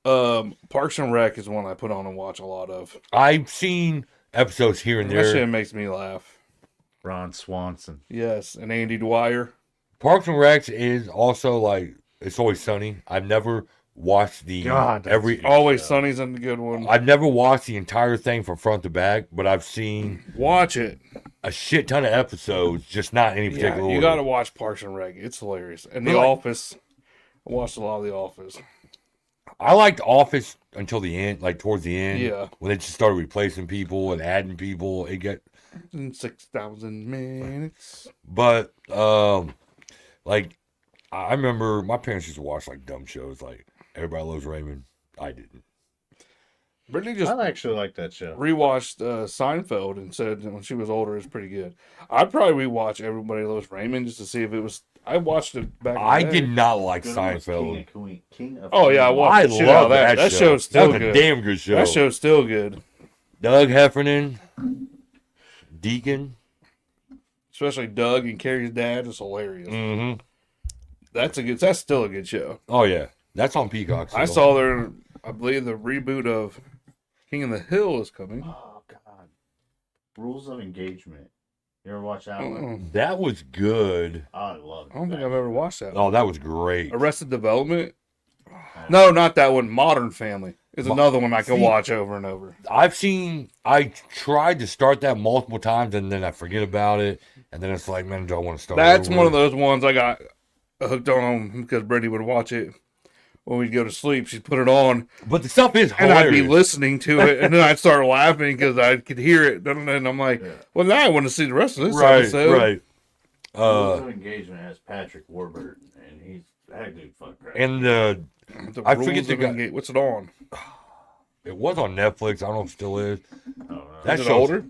Parks and Rec is one I put on and watch a lot of. I've seen episodes here and That shit there. makes me laugh. Ron Swanson. Yes, and Andy Dwyer. Parks and Rec is also like It's Always Sunny. I've never watched the God, that's every. good. Always Yeah. Sunny's a good one. I've never watched the entire thing from front to back, but I've seen Watch it. a shit ton of episodes, just not in any particular Yeah, order. you got to watch Parks and Rec. It's hilarious. And The Really? Office. I watched a lot of The Office. I liked Office until the end, like towards the end. Yeah. When they just started replacing people and adding people, it got. In 6,000 minutes. But like I remember my parents used to watch like dumb shows, like Everybody Loves Raymond. I didn't. Brittany just I actually like that show. rewatched Seinfeld and said that when she was older, it's pretty good. I'd probably rewatch Everybody Loves Raymond just to see if it was. I watched it back. In the I day. did not like Good one was Seinfeld. King of Oh, yeah, I Queens. watched I the shit out of love that. that That show. show's still That's good. a damn good show. That show's still good, Doug Heffernan, Deacon. especially Doug and Carrie's dad is hilarious. Mm-hmm. That's still a good show. Oh yeah, that's on Peacock. I still. saw I believe the reboot of King of the Hill is coming. Oh God. Rules of Engagement. You ever watch that one? Mm-mm. That was good. I love it. I don't think I've ever watched that. Oh, that was great. Arrested Development? No, not that one. Modern Family is another one I can See- watch over and over. I tried to start that multiple times and then I forget about it. And then it's like, man, do I want to start That's over? one of those ones I got hooked on because Brittany would watch it when we'd go to sleep. She'd put it on, But the stuff is and I'd hilarious. be listening to it, and then I'd start laughing because I could hear it. And I'm like, Yeah. well, now I want to see the rest of this Right, episode. right. Rules of Engagement has Patrick Warburton, and that dude fuck crap. And The I forget rules the of guy- What's it on? it was on Netflix. I don't know if it still is. That Is it show's- older?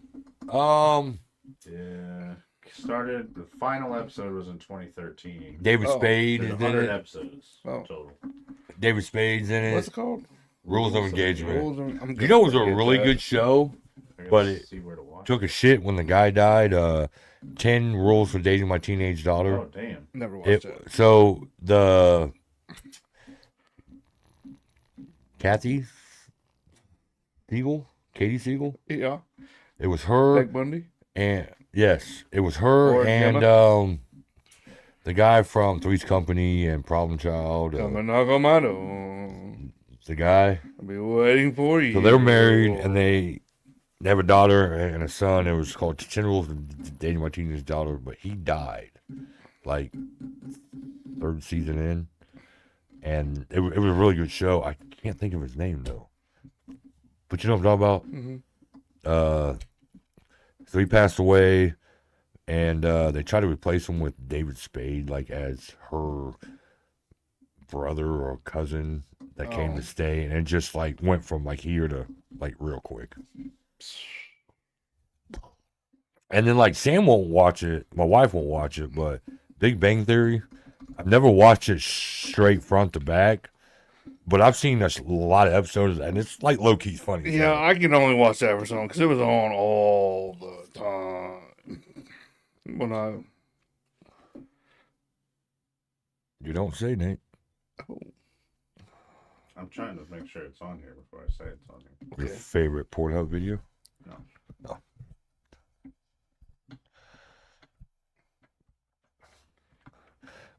Yeah. Started, the final episode was in 2013. David Oh, Spade There's is in 100 it. episodes Oh. total. David Spade's in What's it. it called? Rules of Engagement. I'm You know, it was a gonna really forget good show. I gotta But it see where to watch. Took a shit when the guy died. 10 Rules for Dating My Teenage Daughter. Oh damn! that. Never watched It, that. so the Kathy Siegel, Katie Siegel. Yeah, It was her Peg Bundy. and yes, it was her Or and Gemma. the guy from Three's Company and Problem Child. Come and knock on my door. The guy. I'll be waiting for you. So they were married and they have a daughter and a son. It was called 10 Rules for Dating My Teenage Daughter, but he died like third season in, and it was a really good show. I can't think of his name though, but you know what I'm talking about. So he passed away, and they tried to replace him with David Spade, like as her brother or cousin that came Oh. to stay, and it just like went from like here to like real quick. And then like Sam won't watch it, my wife won't watch it, but Big Bang Theory, I've never watched it straight front to back, but I've seen a lot of episodes, and it's like low key funny. Yeah, I can only watch that for some because it was on all the time. When I You don't say, Nate. I'm trying to make sure it's on here before I say it's on here. Your Okay. favorite Pornhub video? No. No.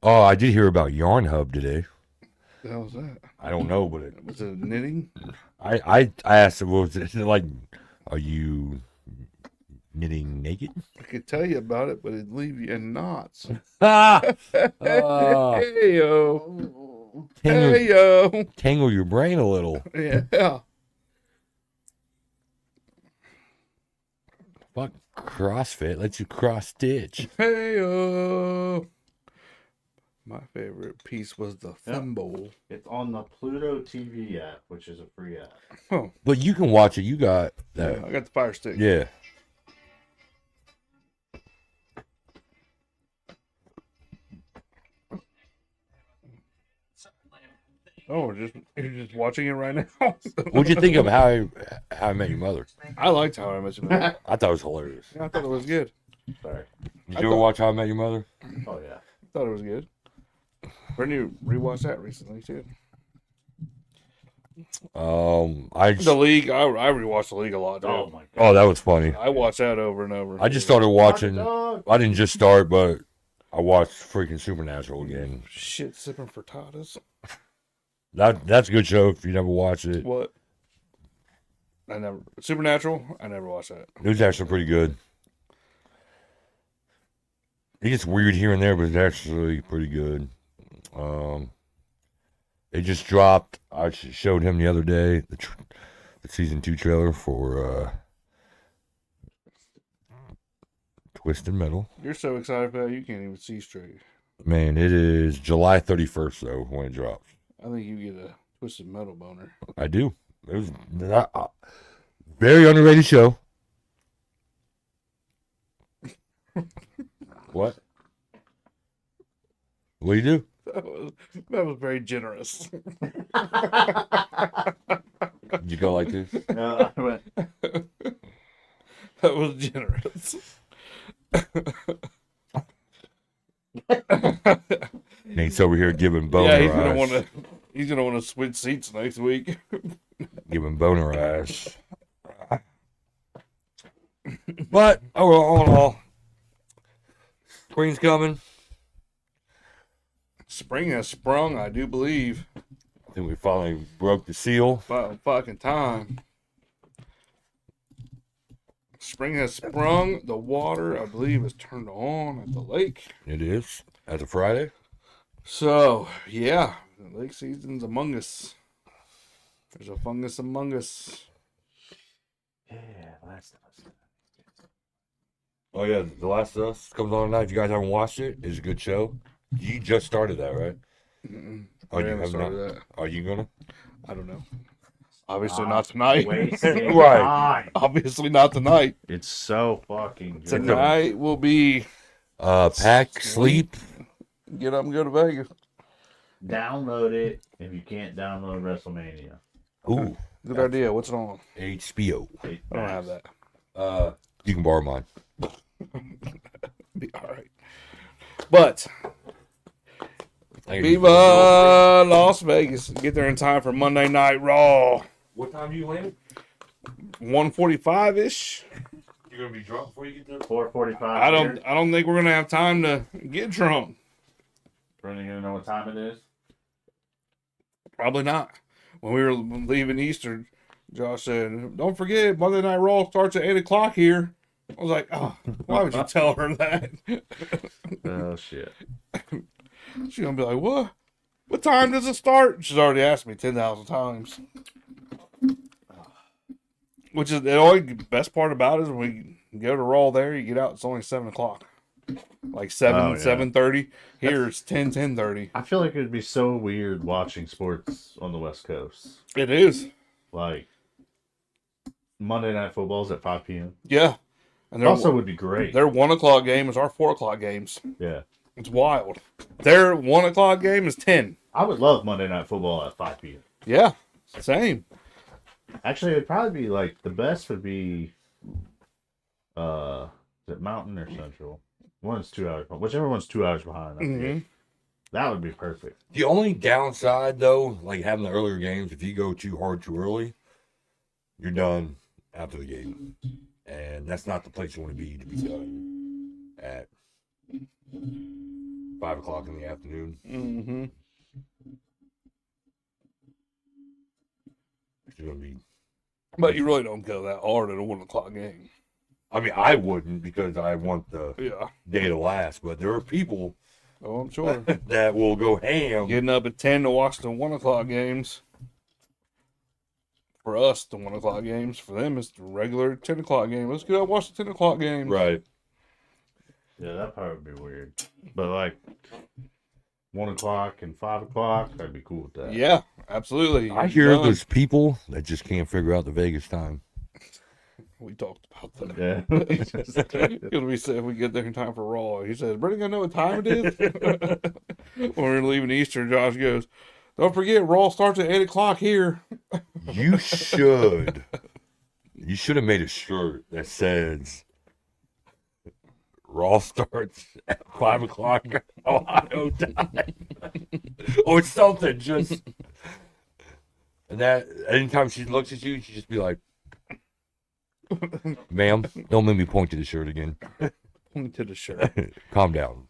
Oh, I did hear about Yarn Hub today. The hell was that? I don't know, but Was it knitting? I asked him, was it like, are you knitting naked? I could tell you about it, but it'd leave you in knots. Ah! Hey yo. Tangle, Hey yo. tangle your brain a little. Yeah. Fuck CrossFit lets you cross stitch. Hey yo. My favorite piece was the thimble. It's on the Pluto TV app, which is a free app. Oh, But you can watch it. You got yeah, that. I got the fire stick. Yeah. Oh, you're just watching it right now. What'd you think of how I Met Your Mother? I liked How I Met Your Mother. I thought it was hilarious. Yeah, I thought it was good. Sorry. Did you ever watch How I Met Your Mother? Oh yeah. I thought it was good. Brittany rewatched that recently too. I The League, I rewatched The League a lot. Too. Oh my god. oh, that was funny. I watched that over and over. I just started watching. Dog. I didn't just start, but I watched freaking Supernatural again. Shit, sipping for Tatas. That's a good show if you never watched it. What? I never Supernatural. I never watched that. It was actually pretty good. It gets weird here and there, but it's actually pretty good. It just dropped. I showed him the other day the season 2 trailer for Twisted Metal. You're so excited for that you can't even see straight. Man, it is July 31st though when it drops. I think you get a Twisted Metal boner. I do. It was very underrated show. What? What do you do? That was very generous. Did you go like this? No, I went. That was generous. Nate's over here giving boner Yeah, eyes. he's gonna want to switch seats next week. Giving boner eyes. But all in all, spring's coming. Spring has sprung, I do believe. I think we finally broke the seal. About fucking time. Spring has sprung. The water, I believe, is turned on at the lake. It is as of Friday. So, yeah, the lake season's among us. There's a fungus among us. Yeah, Last of Us. Oh yeah, The Last of Us comes on tonight. If you guys haven't watched it, it's a good show. You just started that, right? I haven't started that. Are you gonna? I don't know. Obviously not tonight. Wasting Right. time. Obviously not tonight. It's so fucking good. Tonight will be Pack, sleep. get up and go to Vegas. Download it if you can't download WrestleMania. Ooh, Good idea. What's it on? HBO. It I don't have that. You can borrow mine. Be all right. But Viva Las Vegas. Get there in time for Monday Night Raw. What time do you land? 1:45-ish. You're gonna be drunk before you get there. 4:45. I don't think we're gonna have time to get drunk. Brandon, you know what time it is? Probably not. When we were leaving Easter, Josh said, "Don't forget, Monday Night Raw starts at 8:00 here." I was like, "Oh, why would you tell her that?" Oh shit. She's gonna be like, "What? What time does it start?" She's already asked me 10,000 times. Which is the only best part about it is when we go to Raw there, you get out, it's only 7:00. Like 7, Oh, yeah. 7:30. Here it's 10, 10:30. I feel like it'd be so weird watching sports on the West Coast. It is. Like Monday Night Football's at 5 p.m. Yeah. And It also would be great. their 1:00 game is our 4:00 games. Yeah. It's wild. Their 1:00 game is 10. I would love Monday Night Football at 5 p.m. Yeah. Same. Actually, it'd probably be like the best would be is it Mountain or Central? One's 2 hours, whichever one's 2 hours behind. I forget. That would be perfect. The only downside, though, like having the earlier games, if you go too hard too early, you're done after the game. And that's not the place you want to be done at 5 o'clock in the afternoon. Mm-hmm. It's going to be. But you really don't go that hard at a 1 o'clock game. I mean, I wouldn't because I want the Yeah. day to last. But there are people Oh, I'm sure. that will go ham. Getting up at 10 to watch the 1 o'clock games. For us, the 1 o'clock games. For them, it's the regular 10 o'clock game. Let's go watch the 10 o'clock game. Right. Yeah, that part would be weird. But like 1 o'clock and 5 o'clock, I'd be cool with that. Yeah, absolutely. I hear Done. there's people that just can't figure out the Vegas time. We talked about that. Yeah. Because we said we get there in time for Raw. He says, Brittany, I know what time it is. When we're leaving Easter, Josh goes, don't forget, Raw starts at 8 o'clock here. You should. You should have made a shirt that says Raw starts at 5 o'clock Ohio time. Or something. Just. And that, anytime she looks at you, she just be like, ma'am, don't make me point to the shirt again. Point to the shirt. Calm down.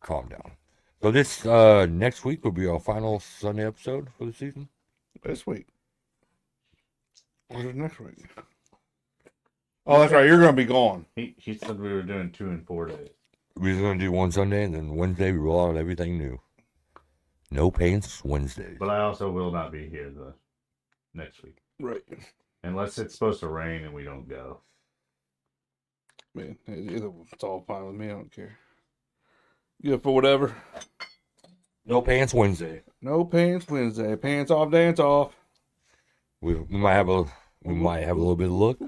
Calm down. So this next week will be our final Sunday episode for the season. This week. What is next week? Oh, that's right. You're going to be gone. He said we were doing 2 and 4 days. We're just going to do one Sunday, and then Wednesday we roll out everything new. No pants Wednesdays. But I also will not be here the next week. Right. Unless it's supposed to rain and we don't go. Man, it's all fine with me. I don't care. Good for whatever. No pants Wednesday. No pants Wednesday. Pants off, dance off. We might have a little bit of look.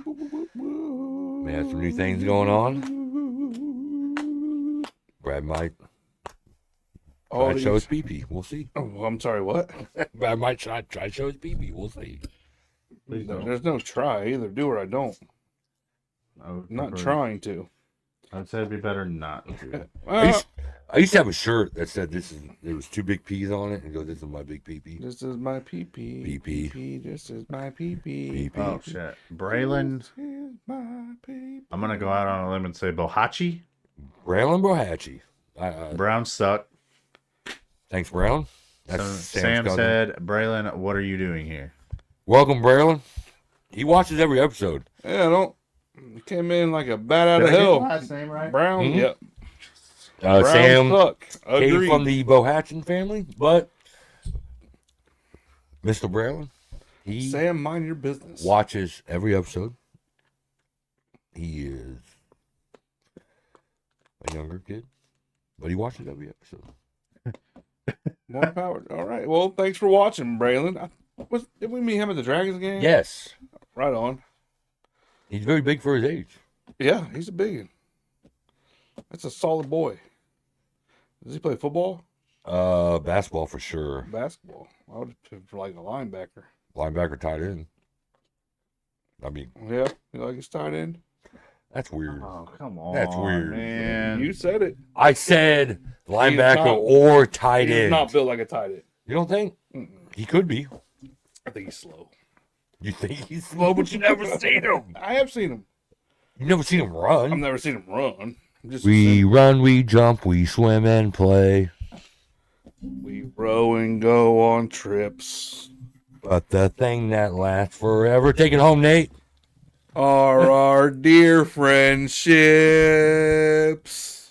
May have some new things going on. Brad might try to show his pee-pee. We'll see. Oh, I'm sorry, what? Brad might try to show his pee-pee. We'll see. Please don't. There's no try. Either do or I don't. I'm not trying to. I'd say it'd be better not to. I used to have a shirt that said there was 2 big P's on it and go, this is my big pee-pee. This is my pee-pee. Pee-pee. Pee-pee. This is my pee-pee. Pee-pee. Oh, shit. Braylon, This is my pee-pee. I'm going to go out on a limb and say Bohachi. Braylon Bohatchee. Brown suck. Thanks, Braylon. That's So Sam's Sam cousin. said, Braylon, what are you doing here? Welcome, Braylon. He watches every episode. Yeah, don't. Came in like a bat out Did of I get hell. the last name right? Brown, Mhm. yep. Brown Sam suck. came Agreed. from the Bohatchin family, but Mr. Braylon, he Sam, mind your business. watches every episode. He is a younger kid, but he watches every episode. More power. All right. Well, thanks for watching, Braylon. Did we meet him at the Dragons game? Yes, Right on. he's very big for his age. Yeah, he's a big one. That's a solid boy. Does he play football? Basketball for sure. Basketball. I would pick for like a linebacker. Linebacker, tight end. I mean, Yeah, you like his tight end? that's weird. Oh, come on. That's weird. Man. You said it. I said linebacker not- or tight He's end. not built like a tight end. You don't think? Mm-mm. He could be. I think he's slow. You think he's slow, but you never seen him. I have seen him. You never seen him run. I've never seen him run. Just We run, we jump, we swim and play. we row and go on trips. But the thing that lasts forever, take it home, Nate. Are our dear friendships.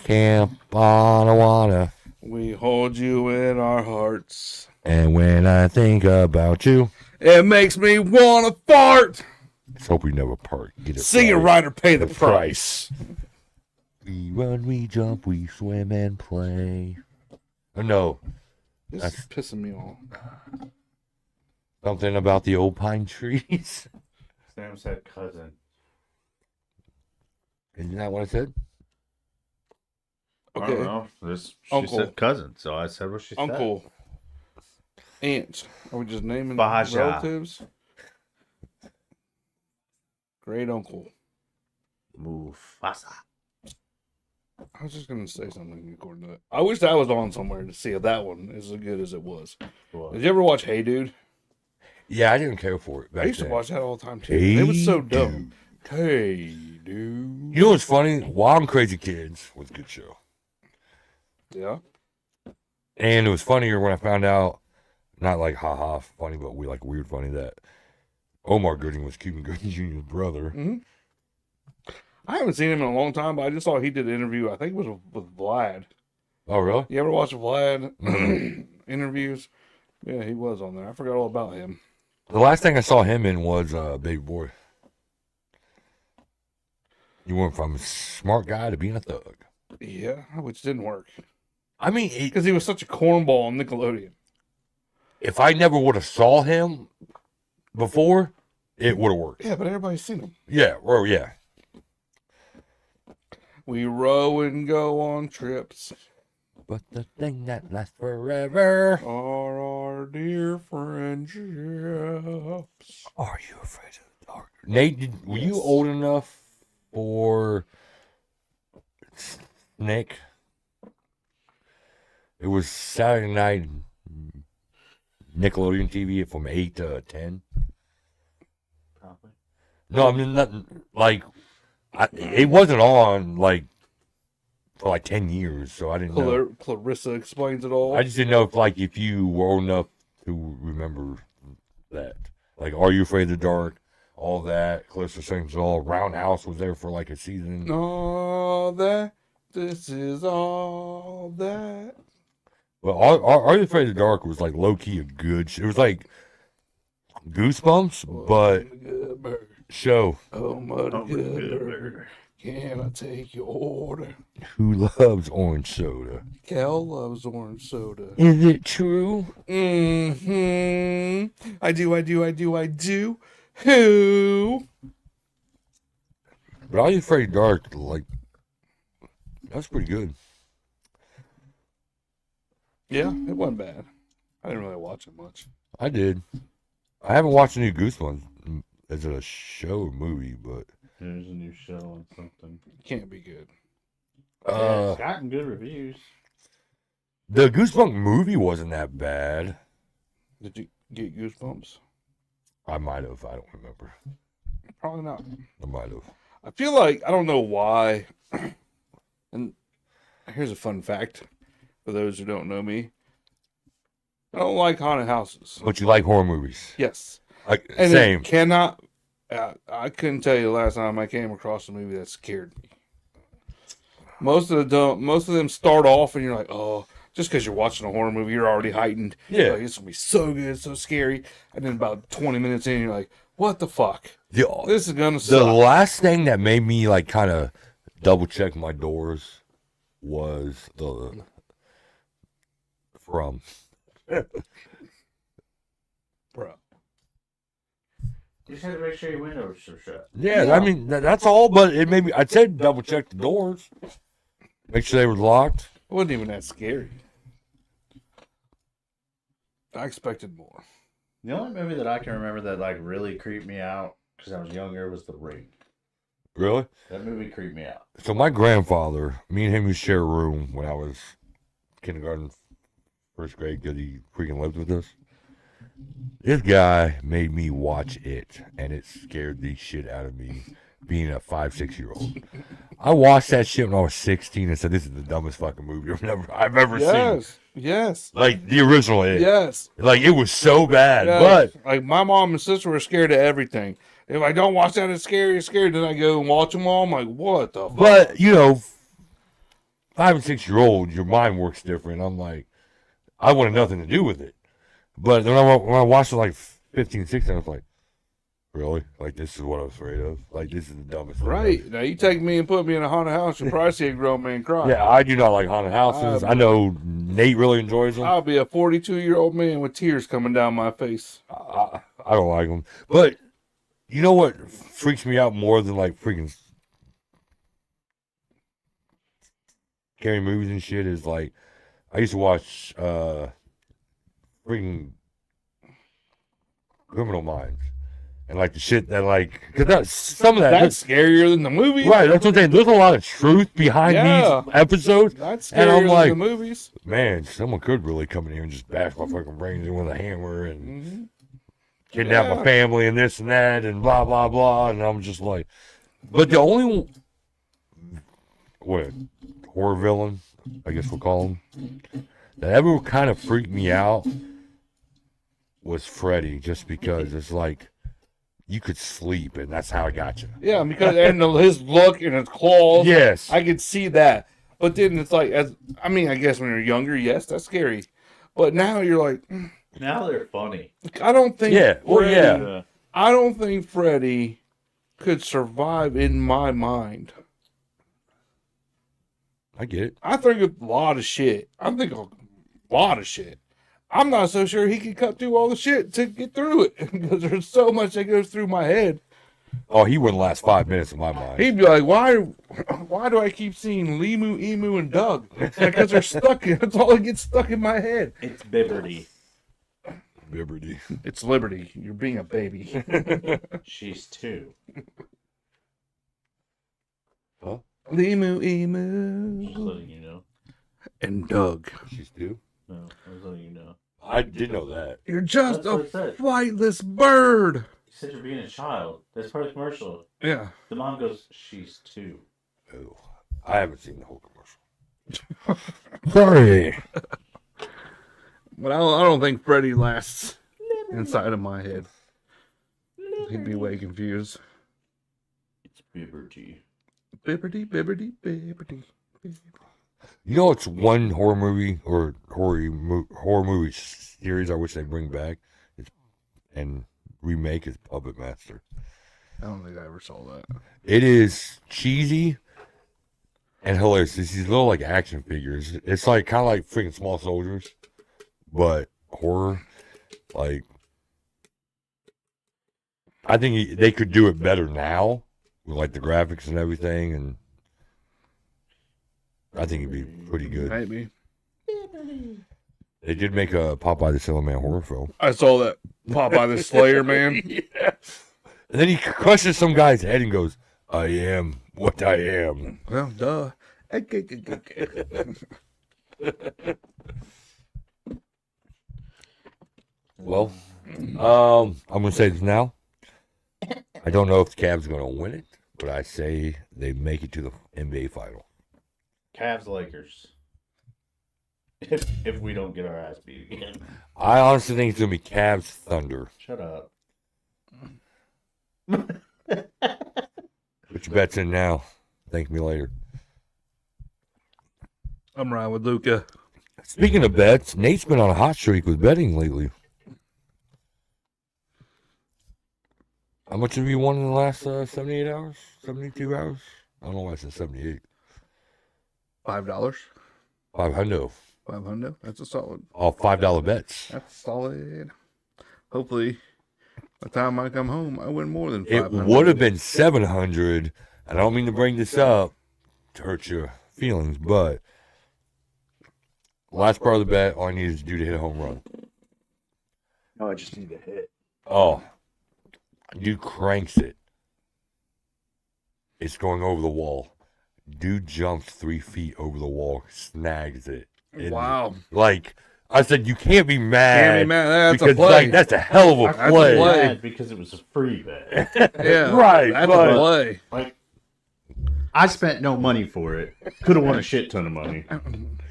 Camp on Awana. We hold you in our hearts. And when I think about you, It makes me want to fart. let's hope we never part. Get it Sing it right. right or pay the price. We run, we jump, we swim and play. Oh, no, This That's- is pissing me off. something about the old pine trees. Sam said cousin. Isn't that what I said? I don't Okay. know. She Uncle. said cousin, so I said what she said. Uncle. Aunt. Are we just naming Baja. relatives? Great uncle. Mufasa. I was just gonna say something according to that. I wish that was on somewhere to see if that one is as good as it was. What? Did you ever watch Hey Dude? Yeah, I didn't care for it back I used to then. watch that all the time too. Hey It was so Dude. dumb. Hey Dude. You know what's funny? Wild and Crazy Kids was a good show. Yeah. And it was funnier when I found out, not like haha funny, but we like weird funny, that Omar Gooding was Cuban Gooding Jr.'s brother. Mm-hmm. I haven't seen him in a long time, but I just saw he did an interview. I think it was with Vlad. Oh, really? You ever watch Vlad Mm-hmm. interviews? Yeah, he was on there. I forgot all about him. The last thing I saw him in was Baby Boy. You went from a smart guy to being a thug. Yeah, which didn't work I mean, because he was such a cornball on Nickelodeon. if I never would have saw him before, it would have worked. Yeah, but everybody's seen him. Yeah, well, yeah. We row and go on trips. But the thing that lasts forever. Are our dear friendships. Are you afraid of the dark? Nate, were you old enough for Nick? It was Saturday night Nickelodeon TV from 8 to 10. Probably. No, I mean, nothing like it wasn't on like for like 10 years, so I didn't know. Clarissa explains it all. I just didn't know if you were old enough to remember that. Like, Are You Afraid of the Dark? All that. Clarissa sings it all. Roundhouse was there for like a season. All that. This is all that. Well, Are You Afraid of the Dark was like low key a good. It was like Goosebumps, but show. Oh, my Oh, good. Can I take your order? Who loves orange soda? Cal loves orange soda. Is it true? Mm-hmm. I do. Who? But Are You Afraid of the Dark, like, that's pretty good. Yeah, it wasn't bad. I didn't really watch it much. I did. I haven't watched any Goosebumps as a show or movie, but There's a new show on something. Can't be good. Yeah, it's gotten good reviews. the Goosebumps movie wasn't that bad. Did you get goosebumps? I might have. I don't remember. Probably not. I might have. I feel like I don't know why. And here's a fun fact for those who don't know me. I don't like haunted houses. But you like horror movies? Yes. Like, And same. it cannot. I couldn't tell you the last time I came across a movie that scared me. Most of them start off and you're like, oh, just because you're watching a horror movie, you're already heightened. Yeah. Like, it's gonna be so good, so scary. And then about 20 minutes in, you're like, what the fuck? This is gonna The suck. last thing that made me like kind of double check my doors was the From. Bro. You just had to make sure your windows are shut. Yeah, Yeah. I mean that's all. But it made me. I'd say double check the doors, make sure they were locked. It wasn't even that scary. I expected more. The only movie that I can remember that like really creeped me out because I was younger was The Ring. Really? That movie creeped me out. So my grandfather, me and him used to share a room when I was kindergarten, first grade, because he freaking lived with us. This guy made me watch it, and it scared the shit out of me, being a 5-6-year-old. I watched that shit when I was 16 and said, this is the dumbest fucking movie I've ever seen. Yes. Like, the original It. Yes. Like, it was so bad, Yes. but... Like, my mom and sister were scared of everything. If I don't watch that, it's scary. Then I go and watch them all. I'm like, what the fuck? But, you know, 5 and 6-year-old, your mind works different. I'm like, I wanted nothing to do with it. But when I watched it like 15, 16, I was like, really? Like, this is what I was afraid of? Like, this is the dumbest thing Right. ever. Now, you take me and put me in a haunted house, you'll probably see a grown man cry. Yeah, I do not like haunted houses. I know Nate really enjoys them. I'll be a 42-year-old man with tears coming down my face. I don't like them. But you know what freaks me out more than like freaking scary movies and shit is like, I used to watch freaking Criminal Minds. and like the shit that like, cause that, some of that, That's scarier than the movies. right? That's what I'm saying. There's a lot of truth behind Yeah. these episodes, That's and scarier I'm like, than the movies. man, someone could really come in here and just bash my fucking brains in with a hammer and Mm-hmm. kidnap Yeah. my family and this and that and blah blah blah. And I'm just like, but the only what horror villain, I guess we'll call him, that ever kind of freaked me out was Freddy, just because it's like you could sleep and that's how I got you. Yeah, because and his look and his claws. Yes. I could see that. But then it's like, I guess when you're younger, yes, that's scary. But now you're like, Now they're funny. I don't think. Yeah, well, Freddy- yeah. I don't think Freddy could survive in my mind. I get it. I think a lot of shit. I think a lot of shit. I'm not so sure he could cut through all the shit to get through it because there's so much that goes through my head. Oh, he wouldn't last 5 minutes in my mind. He'd be like, why do I keep seeing Limu, Emu, and Doug? Because they're stuck. That's all that gets stuck in my head. It's Bibberty. Liberty. It's Liberty. You're being a baby. She's 2. Huh? Limu, Just Emu, letting you know. and Doug. She's two. No, I was letting you know. I did know that. You're just That's what a it said. flightless bird. You said you're being a child. That's part of the commercial. Yeah. The mom goes, she's 2. Oh, I haven't seen the whole commercial. Sorry. But I don't think Freddy lasts inside of my head. He'd be way confused. It's Bibberty. Bibbity, bibbity, bibbity. You know, it's one horror movie or horror movie series I wish they bring back and remake is Puppet Master. I don't think I ever saw that. It is cheesy and hilarious. It's these little like action figures. It's like kind of like freaking Small Soldiers, but horror. Like, I think they could do it better now with like the graphics and everything, and I think it'd be pretty good. Maybe. They did make a Popeye the Sailor Man horror film. I saw that Popeye the Slayer, man. Yeah. And then he crushes some guy's head and goes, I am what I am. Well, duh. Well, I'm going to say this now. I don't know if the Cavs are going to win it, but I say they make it to the NBA final. Cavs Lakers. If we don't get our ass beat again. I honestly think it's going to be Cavs Thunder. Shut up. Put your bets in now. Thank me later. I'm riding with Luca. Speaking of bets, Nate's been on a hot streak with betting lately. How much have you won in the last 78 hours? 72 hours? I don't know why I said 78. $5. 500. 500. That's a solid. All $5 bets. That's solid. Hopefully, by the time I come home, I win more than It 500. would have been 700. I don't mean to bring this up to hurt your feelings, but last part of the bet, all I needed to do to hit a home run. No, I just need to hit. Oh, dude cranks it. It's going over the wall. Dude jumps 3 feet over the wall, snags it. And, Wow. like, I said, you can't be mad. Can't be mad. That's a because, play. like, that's a hell of a That's a play. play. Mad because it was a free bet. Yeah. Right, That's but- a play. Like, I spent no money for it. Could have won a shit ton of money.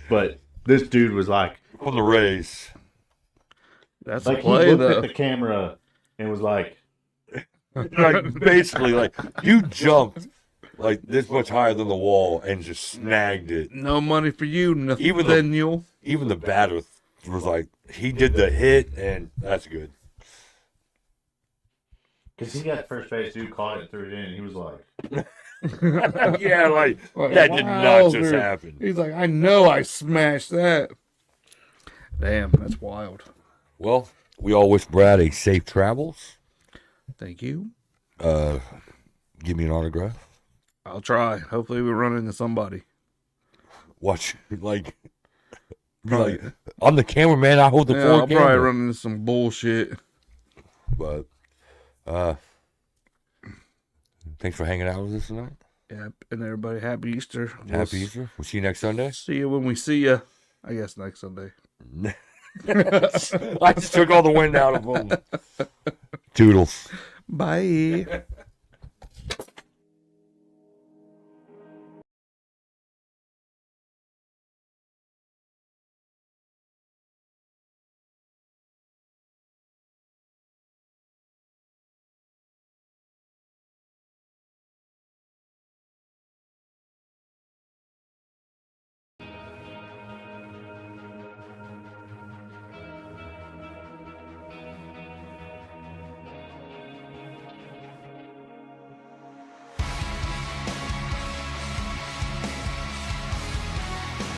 But this dude was like, On the Rays. That's a he play, looked though. at the camera and was like, Like, basically, like, dude jumped, like, this much higher than the wall and just snagged it. No money for you, Even though- Nathaniel. Even the batter was like, he did the hit, and that's good. because he got first base, dude caught it, threw it in, and he was like, Yeah, like, Like, that did not just wowzer. happen. He's like, I know I smashed that. Damn, that's wild. Well, we all wish Brad a safe travels. Thank you. Give me an autograph. I'll try. Hopefully, we run into somebody. Watch, like, I'm the cameraman. I hold the Yeah, floor I'll camera. probably run into some bullshit. But Thanks for hanging out with us tonight. Yep. And everybody, happy Easter. Happy Easter. We'll see you next Sunday. See you when we see you. I guess next Sunday. I just took all the wind out of them. Toodles. Bye.